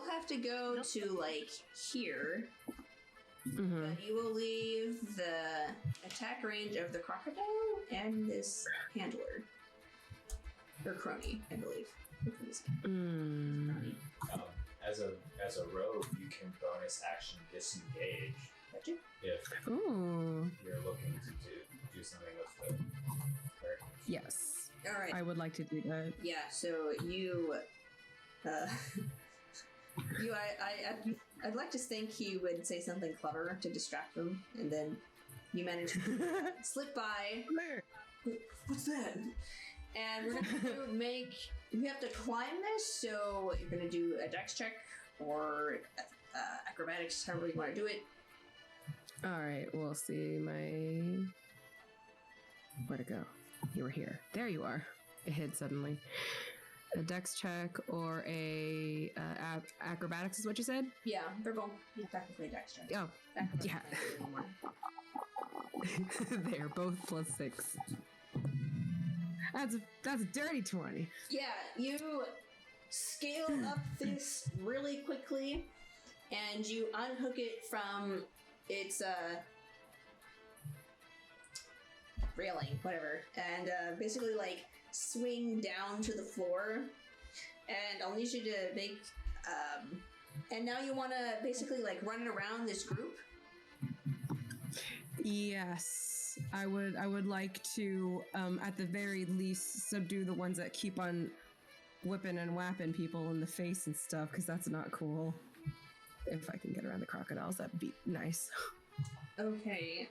have to go to here. Mm-hmm. But you will leave the attack range of the crocodile and this handler. Or crony, I believe. As a rogue, you can bonus action disengage Gotcha. if Ooh. you're looking to do something with the character. Yes. All right. I would like to do that. Yeah. So you, I'd like to think he would say something clever to distract them, and then you manage to slip by. What's that? And we're gonna you have to climb this, so you're gonna do a dex check or acrobatics, however you want to do it. All right, we'll see where'd it go? You were here. There you are. It hid suddenly. A dex check or a acrobatics is what you said? Yeah, they're both technically dex check. Oh, Acrobatics yeah. They're both +6. That's a dirty 20. Yeah, you scale up this really quickly, and you unhook it from its railing, whatever, and basically swing down to the floor. And I'll need you to make and now you want to basically run it around this group. Yes, I would like to, at the very least, subdue the ones that keep on whipping and whapping people in the face and stuff, because that's not cool. If I can get around the crocodiles, that'd be nice. Okay,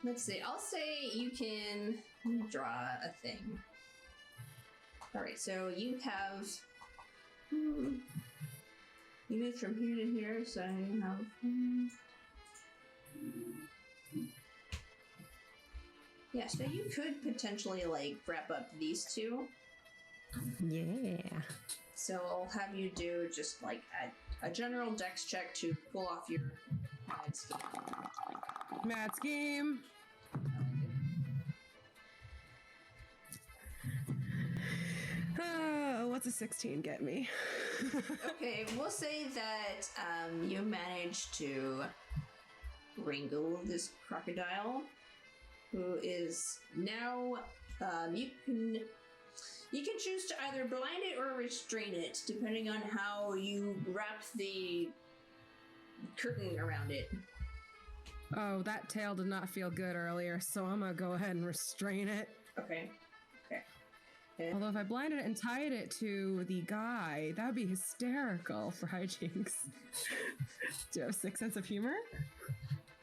let's see. I'll say you can draw a thing. Alright, so you have... you moved from here to here, so you have... yeah, so you could potentially wrap up these two. Yeah. So I'll have you do just a general dex check to pull off your mad scheme. Mad scheme. What's a 16 get me? Okay, we'll say that you managed to wrangle this crocodile, who is now you can choose to either blind it or restrain it, depending on how you wrap the curtain around it. Oh, that tail did not feel good earlier, so I'm gonna go ahead and restrain it. Okay. Although if I blinded it and tied it to the guy, that'd be hysterical for hijinks. Do you have a sick sense of humor?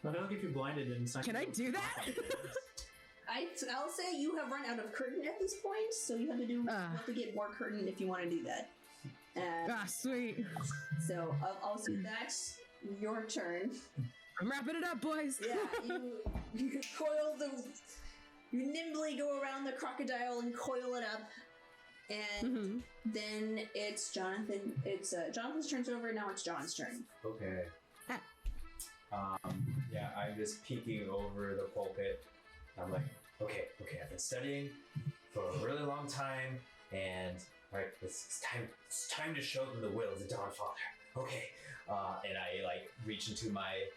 I feel like if you're blinded and it's not. Can I do that? I'll say you have run out of curtain at this point, so you have to get more curtain if you want to do that. Sweet. So I'll say that's your turn. I'm wrapping it up, boys. Yeah, you coil you nimbly go around the crocodile and coil it up, and then it's Jonathan. It's Jonathan's turn's over. Now it's John's turn. Okay. Yeah, I'm just peeking over the pulpit. I'm like, okay, I've been studying for a really long time, and alright, it's time to show them the will of the Dawnfather. Okay. And I like reach into my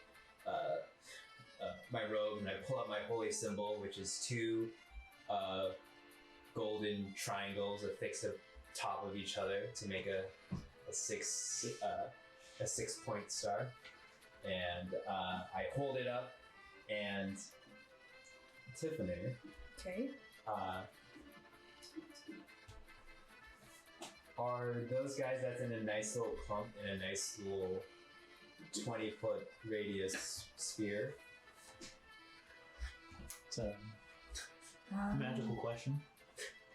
my robe and I pull out my holy symbol, which is two golden triangles affixed to top of each other to make a 6-point star. And I hold it up, and Tiffany. Okay. Are those guys that's in a nice little clump in a nice little 20-foot radius sphere? It's a magical question.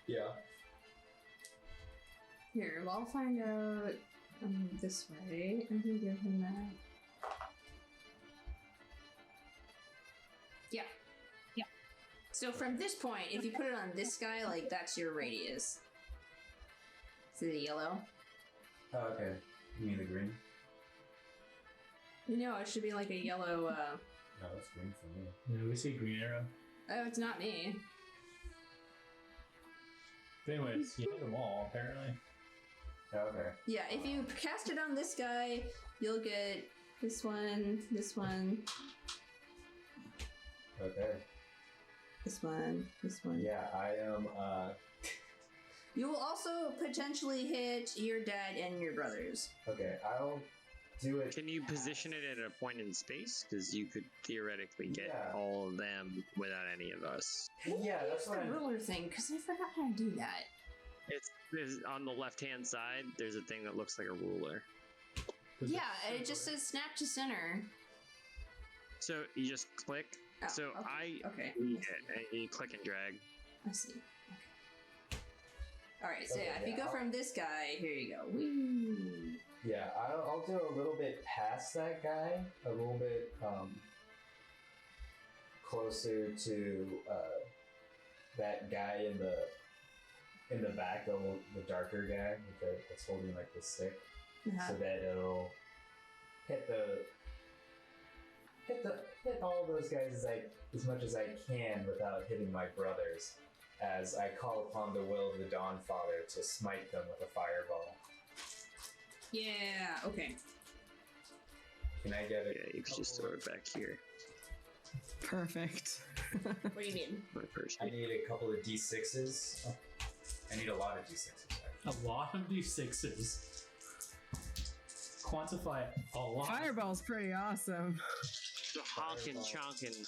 Yeah. Here, well, I'll find out this way. I can give him that. Yeah. So from this point, if you put it on this guy, like, that's your radius. See the yellow? Oh, okay. You mean the green? No, it should be like a yellow, No, it's green for me. Yeah, we see green arrow. Oh, it's not me. But anyways, you hit them all, apparently. Oh, okay. Yeah, if you cast it on this guy, you'll get this one, Okay. this one. Yeah, I am, You will also potentially hit your dad and your brothers. okay, I'll do it. Can you position it at a point in space? Because you could theoretically get Yeah. all of them without any of us. Yeah, that's what the ruler thing, because I forgot how to do that. It's on the left-hand side. There's a thing that looks like a ruler. Yeah, it just says snap to center. So you just click. Oh, So okay. and you click and drag. I see. Okay. Alright, so Okay, yeah, if you yeah, go I'll- from this guy, here you go. Whee! Yeah, I'll do a little bit past that guy, a little bit closer to that guy in the back, the darker guy that's holding like the stick, so that it'll hit all those guys as much as I can without hitting my brothers, as I call upon the will of the Dawnfather to smite them with a fireball. Yeah, okay. Can I get it? Yeah, you can just throw it back here. Perfect. What do you mean? My first. I need a couple of d6s. I need a lot of d6s. A lot of D6s. Quantify a lot. Fireball's pretty awesome. The honkin' chonkin'.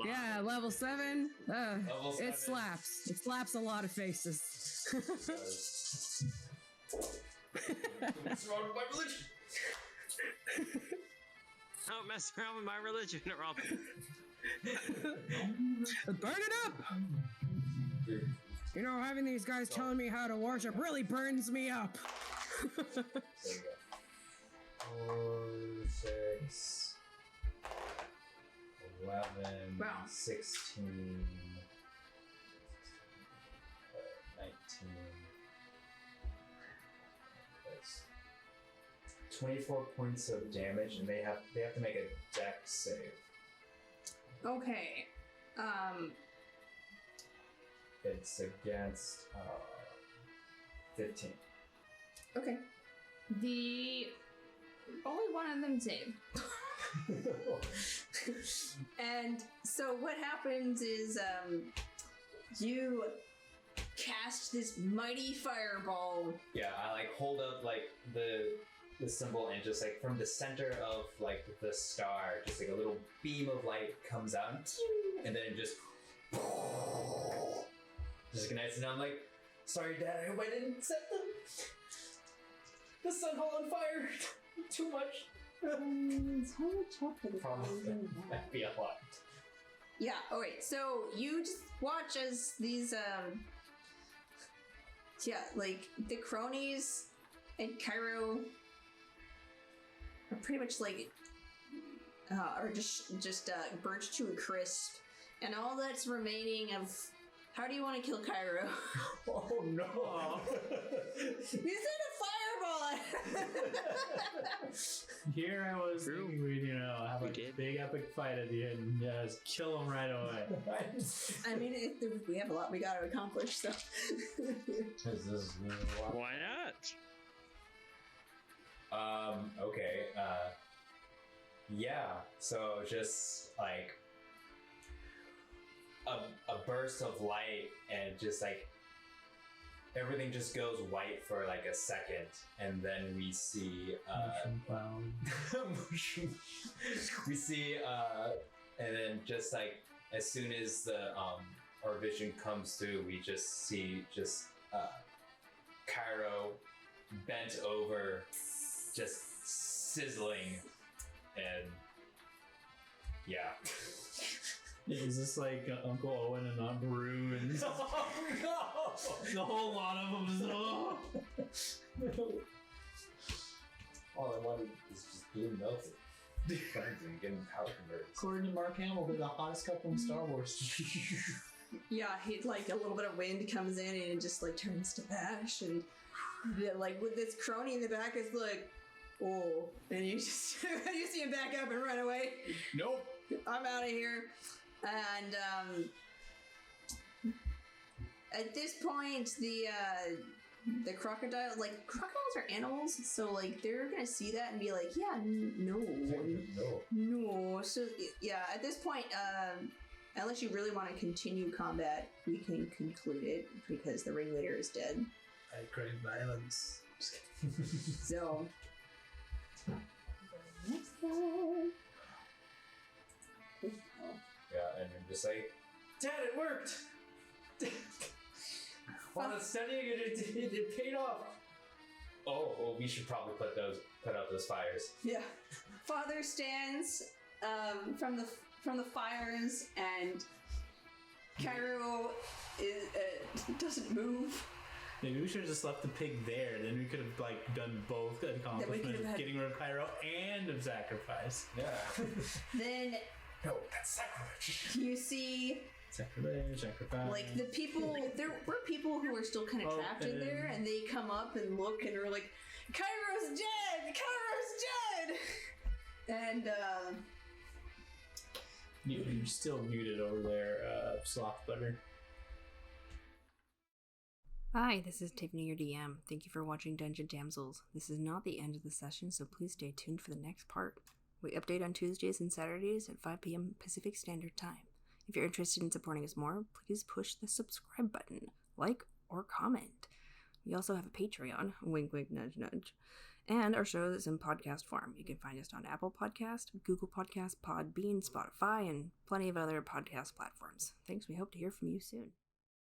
Yeah, level 7. Level 7. It slaps. It slaps a lot of faces. What's wrong with my religion? Don't mess around with my religion, or I'll. Burn it up! You know, having these guys telling me how to worship really burns me up. There you go. 4, 6, 11, Wow. 16, 19. That's 24 points of damage, and they have to make a dex save. Okay. It's against 15. Okay. Only one of them saved. And so what happens is you cast this mighty fireball. Yeah, I like hold up like the symbol, and just like from the center of like the star, just like a little beam of light comes out, and then it just ignites, and I'm like, sorry, Dad, I went and set the Sunhall on fire. Too much. How much chocolate? Probably that'd be a lot. Yeah. All right. So you just watch as these like the cronies and Cairo are pretty much like are just burnt to a crisp, and all that's remaining of. How do you want to kill Cairo? Oh no! You said a fireball! Here I was thinking we'd, have a big epic fight at the end and just kill him right away. I mean, we have a lot we got to accomplish, so. Why not? Okay. Yeah. So just like a burst of light, and just like everything just goes white for like a second, and then we see we see and then just like as soon as the our vision comes through, we just see Cairo bent over, just sizzling, and yeah. Is this like Uncle Owen and Aunt Beru and Oh no! the whole lot of them? All I wanted is just blue melted. Getting power converters. According to Mark Hamill, they're the hottest couple in Star Wars. Yeah, he like a little bit of wind comes in and it just like turns to ash, and like with this crony in the back is like, oh, and you just you see him back up and run away. Nope. I'm out of here. And at this point, the crocodile, like crocodiles are animals, so like they're gonna see that and be like, yeah, no. So yeah, at this point, unless you really want to continue combat, we can conclude it because the ringleader is dead. I crave violence. Just kidding. So. Yeah, and I'm just like, Dad, it worked! While I was studying it paid off. Oh, we should probably put out those fires. Yeah. Father stands from the fires, and Cairo doesn't move. Maybe we should have just left the pig there. Then we could have like done both accomplishments of getting rid of Cairo and of sacrifice. Yeah. Then No, that's sacrilege. you see Sacrifice. like the people. There were people who were still kind of trapped in there, and they come up and look and are like, "Cairo's dead! Cairo's dead!" And You're still muted over there, Sloth Butter. Hi, this is Tiffany, your DM. Thank you for watching Dungeon Damsels. This is not the end of the session, so please stay tuned for the next part. We update on Tuesdays and Saturdays at 5 p.m. Pacific Standard Time. If you're interested in supporting us more, please push the subscribe button, like, or comment. We also have a Patreon, wink wink nudge nudge, and our show is in podcast form. You can find us on Apple Podcast, Google Podcast, Podbean, Spotify, and plenty of other podcast platforms. Thanks, we hope to hear from you soon.